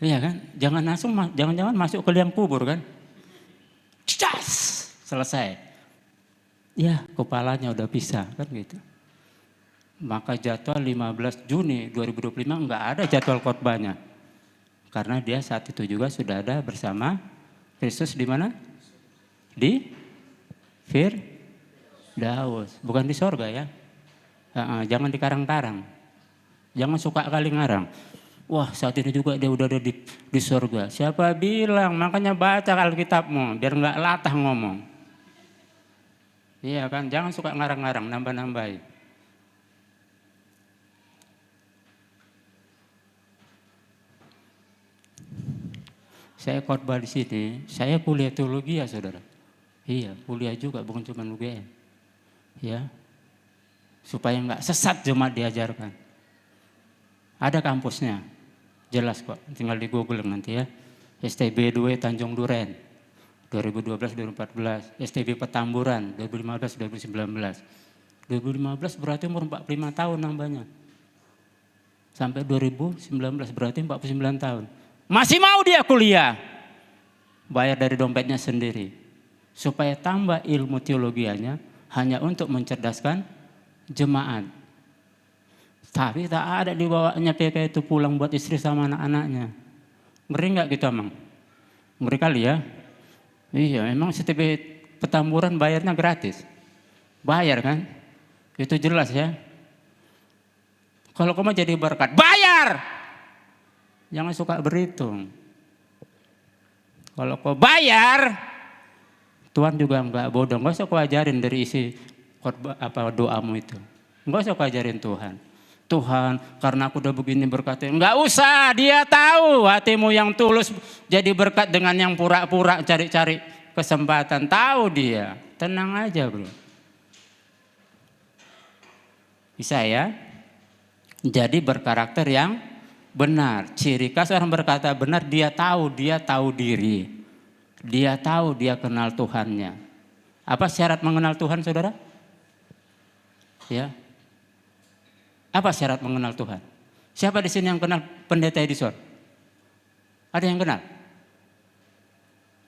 C: Iya kan, jangan-jangan masuk ke liang kubur kan. Cas! Selesai. Ya kepalanya udah pisah kan gitu. Maka jadwal 15 Juni 2025 enggak ada jadwal khotbahnya. Karena dia saat itu juga sudah ada bersama Kristus di mana? Di Daus, bukan di sorga ya. Jangan di karang-karang. Jangan suka kali ngarang. Wah, saat ini juga dia udah ada di sorga. Siapa bilang? Makanya baca Alkitabmu biar nggak latah ngomong. Iya kan, jangan suka ngarang-ngarang, nambah-nambahin. Saya khotbah di sini, saya kuliah teologi ya saudara. Iya, kuliah juga, bukan cuma UGM. Ya, supaya nggak sesat jemaat diajarkan. Ada kampusnya, jelas kok, tinggal di Google nanti ya. STB 2 Tanjung Duren, 2012-2014, STB Petamburan, 2015-2019. 2015 berarti umur 45 tahun nambahnya. Sampai 2019 berarti 49 tahun. Masih mau dia kuliah. Bayar dari dompetnya sendiri. Supaya tambah ilmu teologianya hanya untuk mencerdaskan jemaat. Tapi tak ada dibawanya PK itu pulang buat istri sama anak-anaknya. Ngeri nggak gitu emang? Ngeri kali ya? Iya, memang STB Petamburan bayarnya gratis. Bayar kan? Itu jelas ya. Kalau kamu jadi berkat, bayar! Jangan suka berhitung. Kalau kau bayar, Tuhan juga enggak bodoh. Enggak usah kau ajarin dari isi doamu itu. Enggak usah kau ajarin Tuhan. Tuhan, karena aku udah begini berkatnya. Enggak usah, dia tahu hatimu yang tulus jadi berkat dengan yang pura-pura cari-cari kesempatan. Tahu dia, tenang aja bro. Bisa ya? Jadi berkarakter yang benar. Ciri khas orang berkata benar, dia tahu diri. Dia tahu, dia kenal Tuhannya. Apa syarat mengenal Tuhan saudara? Ya. Apa syarat mengenal Tuhan? Siapa di sini yang kenal pendeta Edison? Ada yang kenal?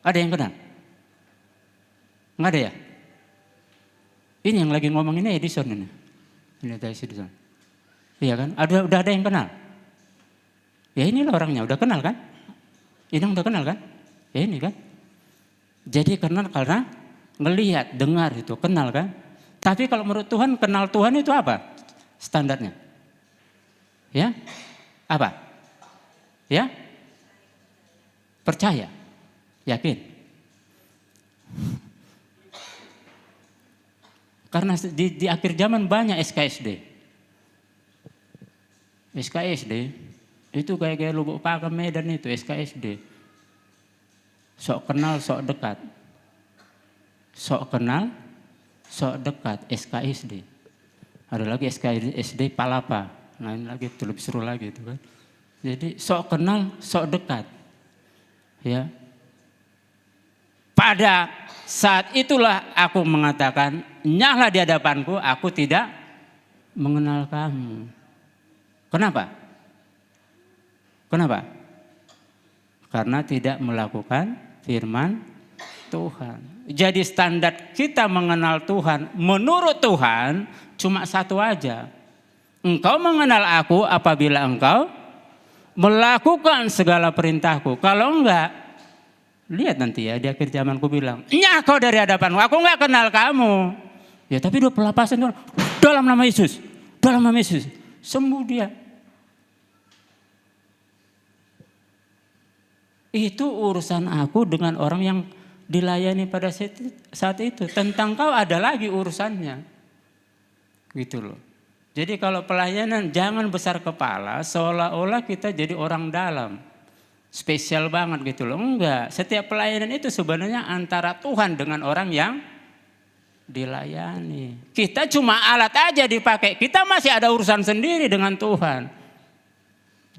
C: Ada yang kenal? Enggak ada ya? Ini yang lagi ngomong ini Edison ini. Pendeta Edison. Iya kan? Udah ada yang kenal? Ya inilah orangnya, udah kenal kan? Ini udah kenal kan? Ya ini kan? Jadi kenal karena ngelihat, dengar itu, kenal kan? Tapi kalau menurut Tuhan, kenal Tuhan itu apa? Standarnya? Ya? Apa? Ya? Percaya? Yakin? Karena di akhir zaman banyak SKSD. SKSD itu kayak Lubuk Pakam Medan itu SKSD. Sok kenal, sok dekat. Sok kenal, sok dekat SKSD. Ada lagi SKSD Palapa. Nah ini lagi itu lebih seru lagi itu kan. Jadi sok kenal, sok dekat. Ya. Pada saat itulah aku mengatakan, nyahlah di hadapanku, aku tidak mengenal kamu. Kenapa? Kenapa? Karena tidak melakukan firman Tuhan. Jadi standar kita mengenal Tuhan, menurut Tuhan cuma satu aja. Engkau mengenal aku apabila engkau melakukan segala perintahku. Kalau enggak, lihat nanti ya di akhir zamanku bilang, nyah kau dari hadapanku, aku enggak kenal kamu. Ya tapi udah pelapasan Tuhan, dalam nama Yesus, dalam nama Yesus. Sembuh dia. Itu urusan aku dengan orang yang dilayani pada saat itu. Tentang kau ada lagi urusannya. Gitu loh. Jadi kalau pelayanan jangan besar kepala seolah-olah kita jadi orang dalam. Spesial banget gitu loh. Enggak. Setiap pelayanan itu sebenarnya antara Tuhan dengan orang yang dilayani. Kita cuma alat aja dipakai. Kita masih ada urusan sendiri dengan Tuhan.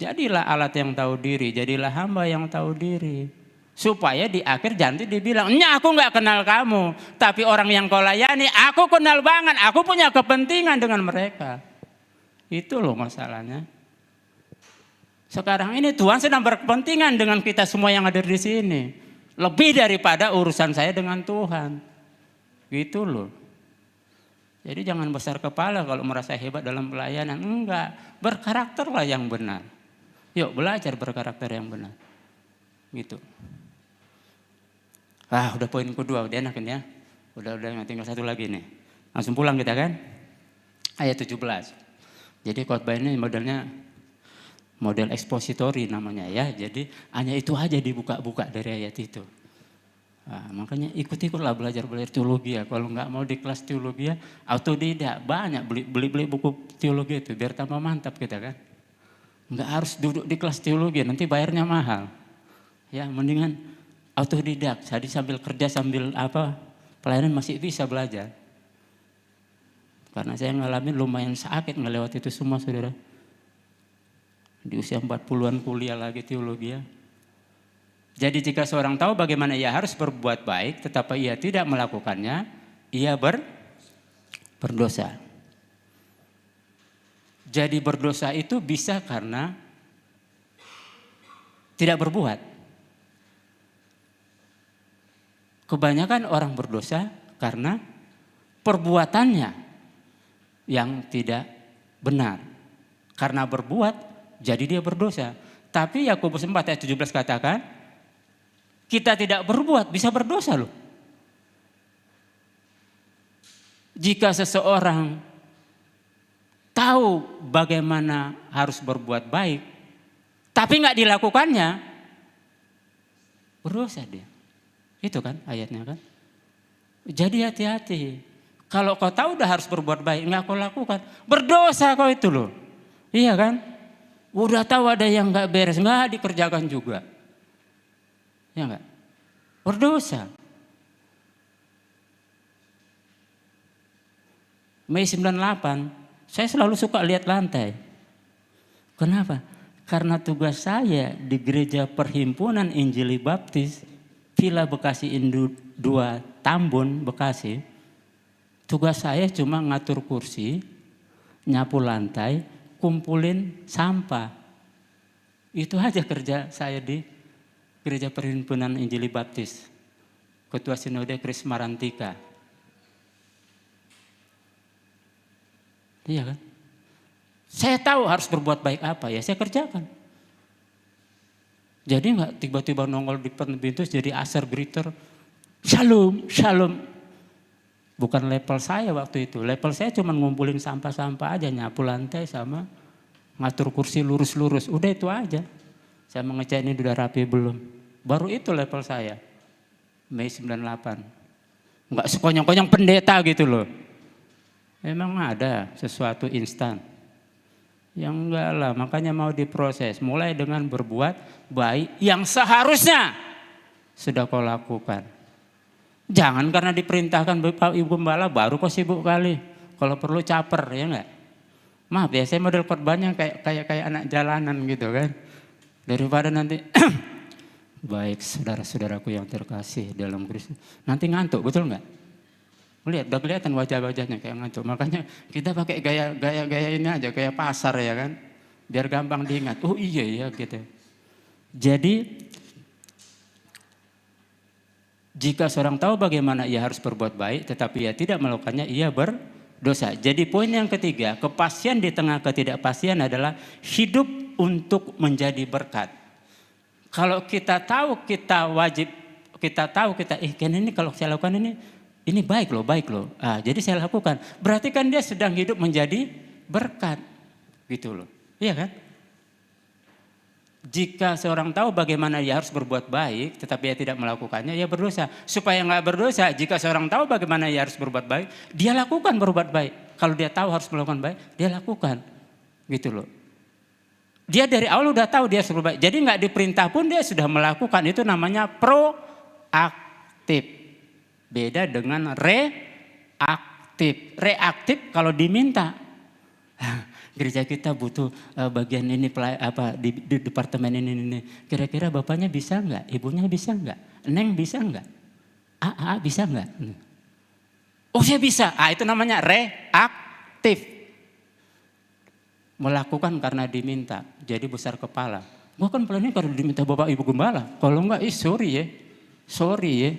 C: Jadilah alat yang tahu diri, jadilah hamba yang tahu diri. Supaya di akhir nanti dibilang, aku gak kenal kamu. Tapi orang yang kau layani, aku kenal banget. Aku punya kepentingan dengan mereka. Itu loh masalahnya. Sekarang ini Tuhan sedang berkepentingan dengan kita semua yang ada di sini. Lebih daripada urusan saya dengan Tuhan. Gitu loh. Jadi jangan besar kepala kalau merasa hebat dalam pelayanan. Enggak, berkarakterlah yang benar. Yuk belajar berkarakter yang benar. Gitu. Udah poin kedua, udah enakin ya. Udah tinggal satu lagi nih. Langsung pulang kita kan. Ayat 17. Jadi khotbah ini modelnya model ekspositori namanya ya. Jadi hanya itu aja dibuka-buka dari ayat itu. Nah, makanya ikut-ikutlah belajar teologi ya. Kalau nggak mau di kelas teologi ya, autodidak. Banyak beli buku teologi itu biar tambah mantap kita kan. Nggak harus duduk di kelas teologi, nanti bayarnya mahal. Ya mendingan autodidak. Jadi sambil kerja sambil pelayanan masih bisa belajar. Karena saya ngalamin lumayan sakit ngelewat itu semua saudara. Di usia 40-an kuliah lagi teologi ya. Jadi jika seorang tahu bagaimana ia harus berbuat baik tetapi ia tidak melakukannya, ia berdosa. Jadi berdosa itu bisa karena tidak berbuat. Kebanyakan orang berdosa karena perbuatannya yang tidak benar. Karena berbuat, jadi dia berdosa. Tapi Yakobus 4 ayat 17 katakan, kita tidak berbuat bisa berdosa loh. Jika seseorang tahu bagaimana harus berbuat baik, tapi nggak dilakukannya, berdosa dia. Itu kan ayatnya kan. Jadi hati-hati. Kalau kau tahu udah harus berbuat baik, nggak kau lakukan, berdosa kau itu loh. Iya kan? Udah tahu ada yang nggak beres, nggak dikerjakan juga. Ya nggak? Berdosa. Mei 98, saya selalu suka lihat lantai. Kenapa? Karena tugas saya di Gereja Perhimpunan Injili Baptis Villa Bekasi Indu 2 Tambun, Bekasi. Tugas saya cuma ngatur kursi, nyapu lantai, kumpulin sampah. Itu aja kerja saya di Gereja Perhimpunan Injili Baptis. Ketua Sinode Kris Marantika. Iya kan? Saya tahu harus berbuat baik apa ya, saya kerjakan. Jadi nggak tiba-tiba nongol di pintu jadi asar greeter, shalom, shalom. Bukan level saya waktu itu. Level saya cuma ngumpulin sampah-sampah aja, nyapu lantai sama ngatur kursi lurus-lurus. Udah itu aja. Saya mengecek ini udah rapi belum. Baru itu level saya. Mei 98. Enggak sekonyong-konyong pendeta gitu loh. Emang ada sesuatu instan. Yang enggak lah, makanya mau diproses. Mulai dengan berbuat baik yang seharusnya sudah kau lakukan. Jangan karena diperintahkan Bapak Ibu Gembala baru kok sibuk kali. Kalau perlu caper ya enggak. Maaf ya, saya model korbannya kayak anak jalanan gitu kan. Daripada nanti baik saudara-saudaraku yang terkasih dalam Kristus. Nanti ngantuk, betul enggak? Lihat, udah kelihatan wajah-wajahnya kayak ngantuk. Makanya kita pakai gaya ini aja, kayak pasar ya kan. Biar gampang diingat. Oh iya ya gitu. Jadi jika seorang tahu bagaimana ia harus berbuat baik tetapi ia tidak melakukannya, ia berdosa. Jadi poin yang ketiga, kepastian di tengah ketidakpastian adalah hidup untuk menjadi berkat. Kalau kita tahu kita wajib, kita tahu kita ini kalau saya lakukan ini baik loh. Jadi saya lakukan. Berarti kan dia sedang hidup menjadi berkat. Gitu loh. Iya kan? Jika seorang tahu bagaimana ia harus berbuat baik, tetapi ia tidak melakukannya, ia berdosa. Supaya nggak berdosa, jika seorang tahu bagaimana ia harus berbuat baik, dia lakukan berbuat baik. Kalau dia tahu harus melakukan baik, dia lakukan. Gitu loh. Dia dari awal udah tahu dia harus berbuat baik. Jadi nggak diperintah pun dia sudah melakukan. Itu namanya proaktif. Beda dengan reaktif. Reaktif kalau diminta. Gereja kita butuh bagian ini di departemen ini. Kira-kira bapaknya bisa enggak? Ibunya bisa enggak? Neng bisa enggak? AA bisa enggak? Oh saya bisa. Itu namanya reaktif. Melakukan karena diminta. Jadi besar kepala. Gua kan pelannya kalau diminta Bapak Ibu Gembala. Kalau enggak sorry ya.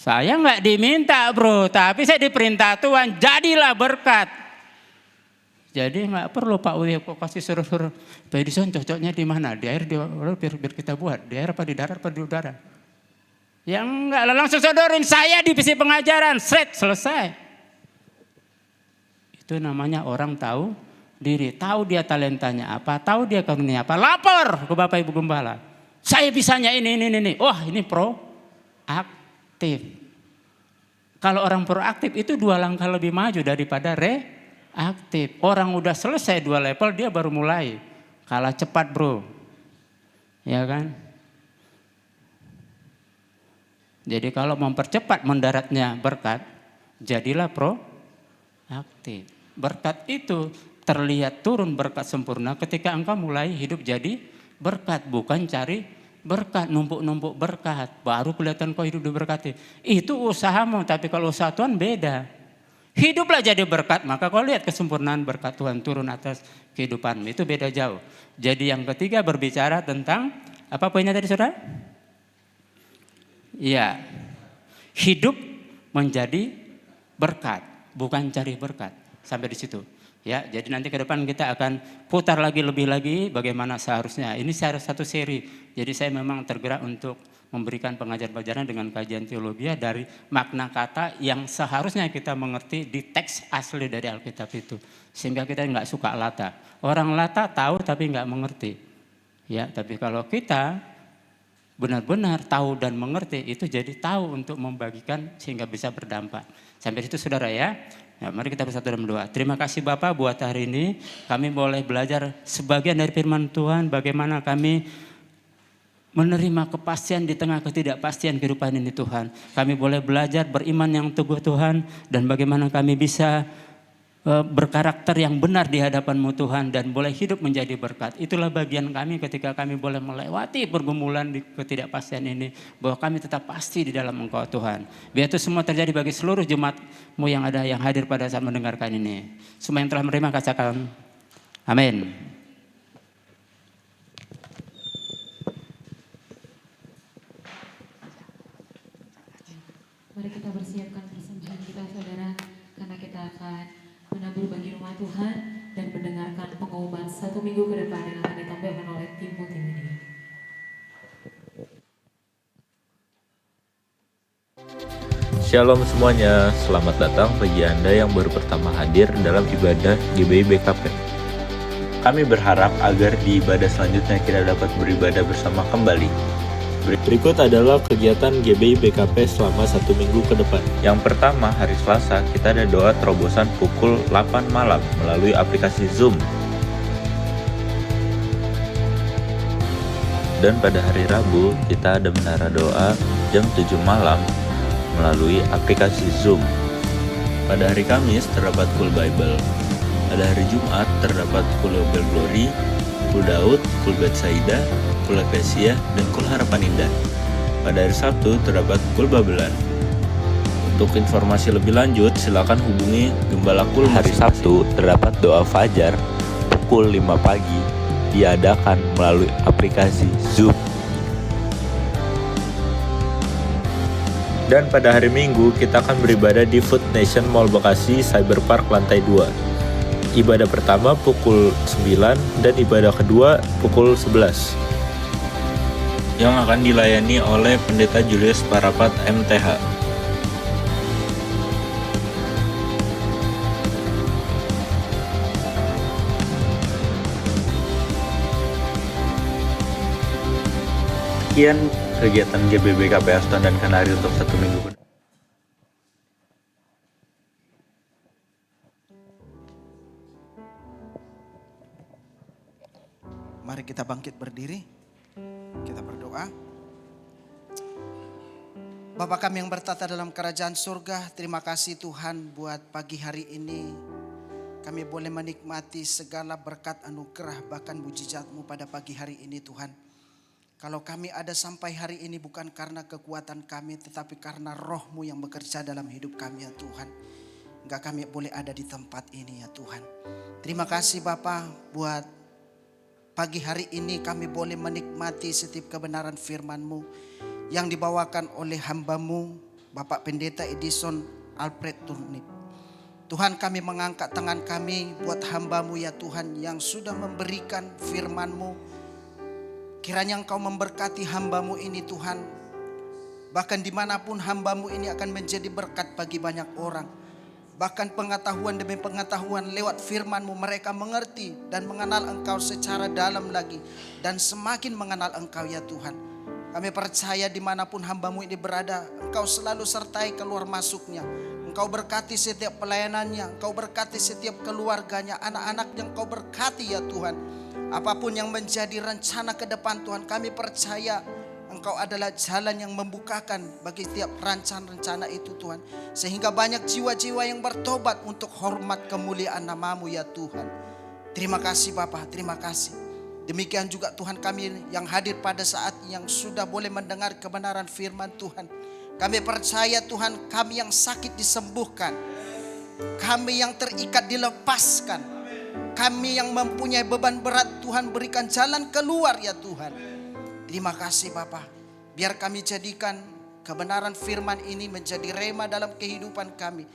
C: Saya nggak diminta bro, tapi saya diperintah Tuhan, jadilah berkat. Jadi nggak perlu Pak Uwe kok kasih suruh-suruh. Pak Edison cocoknya di mana? Di air, biar kita buat. Di air apa di darat apa di udara? Ya enggak, langsung sodorin saya divisi pengajaran, selesai. Itu namanya orang tahu diri, tahu dia talentanya apa, tahu dia karunia apa, lapor ke Bapak Ibu Gembala. Saya bisanya ini. Wah, ini proaktif. Kalau orang proaktif itu 2 langkah lebih maju daripada reaktif. Orang udah selesai 2 level, dia baru mulai. Kalah cepat, bro. Ya kan? Jadi kalau mempercepat mendaratnya berkat, jadilah proaktif. Berkat itu terlihat turun berkat sempurna ketika engkau mulai hidup jadi berkat, bukan cari berkat, numpuk-numpuk berkat. Baru kelihatan kau hidup diberkati. Itu usahamu, tapi kalau usaha Tuhan beda. Hiduplah jadi berkat, maka kau lihat kesempurnaan berkat Tuhan turun atas kehidupanmu. Itu beda jauh. Jadi yang ketiga berbicara tentang, apa poinnya tadi saudara? Iya, hidup menjadi berkat, bukan cari berkat. Sampai di situ. Ya, jadi nanti ke depan kita akan putar lebih lagi bagaimana seharusnya. Ini satu seri. Jadi saya memang tergerak untuk memberikan pengajaran-pengajaran dengan kajian teologi dari makna kata yang seharusnya kita mengerti di teks asli dari Alkitab itu. Sehingga kita nggak suka lata. Orang lata tahu tapi nggak mengerti. Ya, tapi kalau kita benar-benar tahu dan mengerti, itu jadi tahu untuk membagikan sehingga bisa berdampak. Sampai situ saudara ya. Ya, mari kita bersatu dalam doa. Terima kasih Bapak buat hari ini. Kami boleh belajar sebagian dari firman Tuhan. Bagaimana kami menerima kepastian di tengah ketidakpastian kehidupan ini Tuhan. Kami boleh belajar beriman yang teguh Tuhan. Dan bagaimana kami bisa berkarakter yang benar di hadapan-Mu Tuhan dan boleh hidup menjadi berkat. Itulah bagian kami ketika kami boleh melewati pergumulan di ketidakpastian ini, bahwa kami tetap pasti di dalam Engkau Tuhan. Biar itu semua terjadi bagi seluruh jemaat-Mu yang ada, yang hadir pada saat mendengarkan ini. Semua yang telah menerima katakan amin.
A: Mari kita bersiapkan persembahan kita saudara, karena kita akan menabur bagi rumah Tuhan dan mendengarkan pengumuman 1 minggu ke depan yang akan ditampilkan oleh tim multimedia.
D: Shalom semuanya, selamat datang bagi Anda yang baru pertama hadir dalam ibadah GBI BKP. Kami berharap agar di ibadah selanjutnya kita dapat beribadah bersama kembali. Berikut adalah kegiatan GBI BKP selama 1 minggu ke depan. Yang pertama, hari Selasa, kita ada doa terobosan pukul 8 malam melalui aplikasi Zoom. Dan pada hari Rabu, kita ada menara doa jam 7 malam melalui aplikasi Zoom. Pada hari Kamis, terdapat Cool Bible. Pada hari Jumat, terdapat Cool Bible Glory, Cool Daud, Cool Betsaida, Cool Efesia, dan Cool Harapan Indah. Pada hari Sabtu terdapat Cool Babelan. Untuk informasi lebih lanjut silakan hubungi Gembala Cool. Hari Sabtu terdapat doa fajar pukul 5 pagi diadakan melalui aplikasi Zoom. Dan pada hari Minggu kita akan beribadah di Food Nation Mall Bekasi Cyberpark lantai 2. Ibadah pertama pukul 9 dan ibadah kedua pukul 11. Yang akan dilayani oleh Pendeta Julius Parapat MTH. Sekian kegiatan GBBKP Aston dan Kanari untuk 1 minggu.
E: Mari kita bangkit berdiri, kita berdoa. Bapa kami yang bertata dalam kerajaan surga, terima kasih Tuhan buat pagi hari ini. Kami boleh menikmati segala berkat anugerah bahkan mujizat-Mu pada pagi hari ini Tuhan. Kalau kami ada sampai hari ini bukan karena kekuatan kami, tetapi karena Roh-Mu yang bekerja dalam hidup kami ya Tuhan. Enggak kami boleh ada di tempat ini ya Tuhan. Terima kasih Bapa buat pagi hari ini kami boleh menikmati setiap kebenaran firman-Mu yang dibawakan oleh hamba-Mu Bapak Pendeta Edison Alfred Turnip. Tuhan, kami mengangkat tangan kami buat hamba-Mu ya Tuhan yang sudah memberikan firman-Mu. Kiranya Engkau memberkati hamba-Mu ini Tuhan. Bahkan dimanapun hamba-Mu ini akan menjadi berkat bagi banyak orang. Bahkan pengetahuan demi pengetahuan lewat firman-Mu mereka mengerti dan mengenal Engkau secara dalam lagi. Dan semakin mengenal Engkau ya Tuhan. Kami percaya dimanapun hamba-Mu ini berada, Engkau selalu sertai keluar masuknya. Engkau berkati setiap pelayanannya, Engkau berkati setiap keluarganya, anak-anaknya Engkau berkati ya Tuhan. Apapun yang menjadi rencana ke depan Tuhan, kami percaya Engkau adalah jalan yang membukakan bagi setiap rencana-rencana itu Tuhan. Sehingga banyak jiwa-jiwa yang bertobat untuk hormat kemuliaan nama-Mu ya Tuhan. Terima kasih Bapa, terima kasih. Demikian juga Tuhan kami yang hadir pada saat yang sudah boleh mendengar kebenaran firman Tuhan. Kami percaya Tuhan, kami yang sakit disembuhkan. Kami yang terikat dilepaskan. Kami yang mempunyai beban berat Tuhan berikan jalan keluar ya Tuhan. Terima kasih Bapa. Biar kami jadikan kebenaran firman ini menjadi rema dalam kehidupan kami.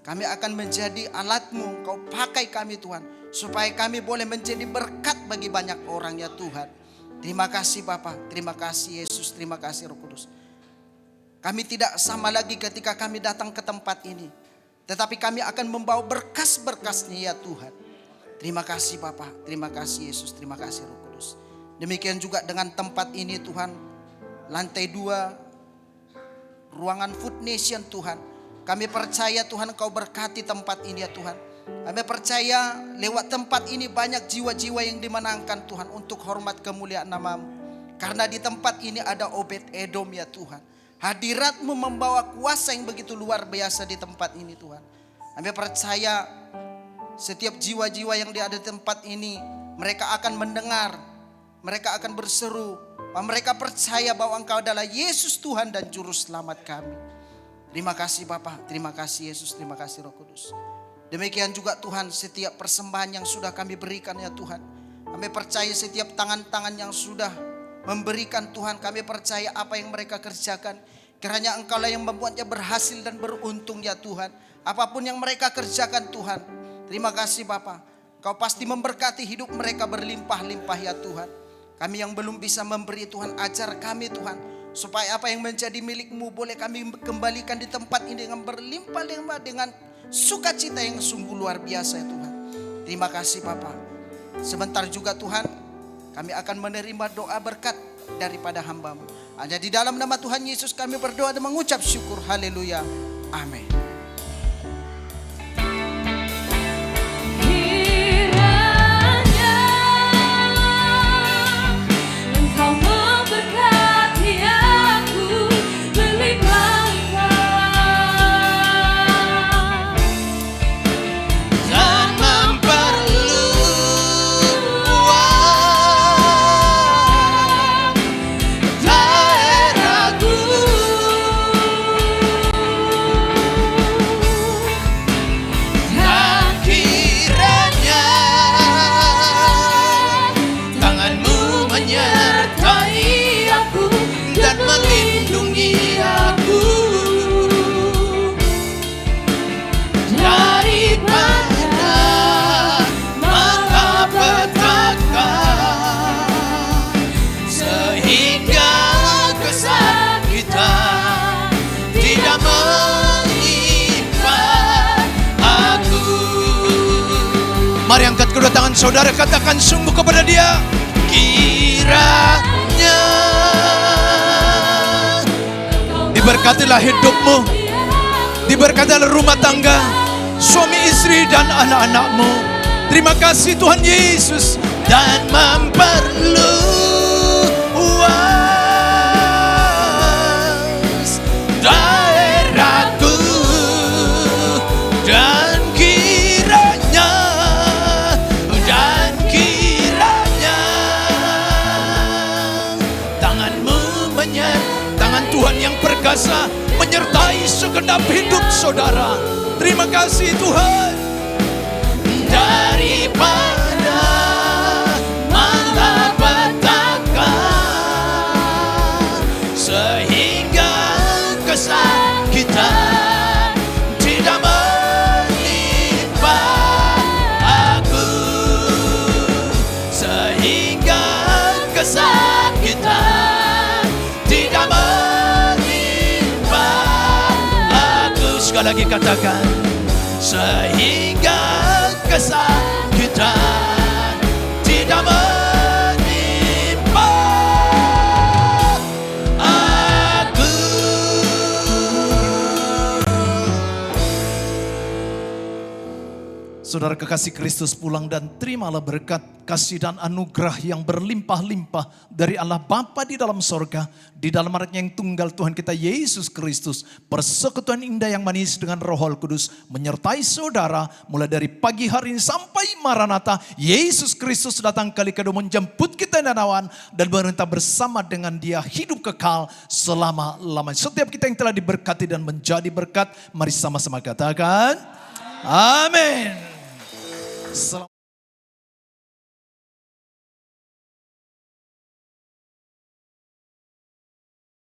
E: Kami akan menjadi alat-Mu, Engkau pakai kami Tuhan. Supaya kami boleh menjadi berkat bagi banyak orang ya Tuhan. Terima kasih Bapa, terima kasih Yesus, terima kasih Roh Kudus. Kami tidak sama lagi ketika kami datang ke tempat ini. Tetapi kami akan membawa berkas-berkas-Nya ya Tuhan. Terima kasih Bapa, terima kasih Yesus, terima kasih Roh Kudus. Demikian juga dengan tempat ini Tuhan, lantai 2, ruangan Food Nation Tuhan. Kami percaya Tuhan Engkau berkati tempat ini ya Tuhan. Kami percaya lewat tempat ini banyak jiwa-jiwa yang dimenangkan Tuhan untuk hormat kemuliaan nama-Mu. Karena di tempat ini ada Obed Edom ya Tuhan. Hadirat-Mu membawa kuasa yang begitu luar biasa di tempat ini Tuhan. Kami percaya setiap jiwa-jiwa yang ada di tempat ini, mereka akan mendengar. Mereka akan berseru, mereka percaya bahwa Engkau adalah Yesus Tuhan dan Juru Selamat kami. Terima kasih Bapa, terima kasih Yesus, terima kasih Roh Kudus. Demikian juga Tuhan setiap persembahan yang sudah kami berikan ya Tuhan. Kami percaya setiap tangan-tangan yang sudah memberikan Tuhan, kami percaya apa yang mereka kerjakan. Kiranya Engkaulah yang membuatnya berhasil dan beruntung ya Tuhan. Apapun yang mereka kerjakan Tuhan. Terima kasih Bapa. Kau pasti memberkati hidup mereka berlimpah-limpah ya Tuhan. Kami yang belum bisa memberi Tuhan, ajar kami Tuhan. Supaya apa yang menjadi milik-Mu boleh kami kembalikan di tempat ini dengan berlimpah-limpah, dengan sukacita yang sungguh luar biasa ya Tuhan. Terima kasih Bapa. Sebentar juga Tuhan, kami akan menerima doa berkat daripada hamba-Mu. Hanya di dalam nama Tuhan Yesus kami berdoa dan mengucap syukur. Haleluya. Amin.
F: Mari angkat kedua tangan saudara, katakan sungguh kepada Dia. Kiranya diberkatilah hidupmu, diberkatilah rumah tangga, suami istri dan anak-anakmu. Terima kasih Tuhan Yesus. Dan memperluas daerahku, dan Tuhan yang perkasa menyertai segenap hidup saudara. Terima kasih Tuhan. Daripada malapetaka sehingga kesakitan tidak menimpa aku, sehingga kesakitan tidak menimpa lagi katakan, sehingga kesakitan tidak menimpa aku. Saudara kekasih Kristus, pulang dan terimalah berkat, kasih dan anugerah yang berlimpah-limpah dari Allah Bapa di dalam sorga, di dalam anaknya yang tunggal Tuhan kita Yesus Kristus. Persekutuan indah yang manis dengan Roh Kudus menyertai saudara mulai dari pagi hari ini sampai Maranatha. Yesus Kristus datang kali kedua menjemput kita nanawan dan memerintah bersama dengan Dia hidup kekal selama-lamanya. Setiap kita yang telah diberkati dan menjadi berkat, mari sama-sama katakan, amin.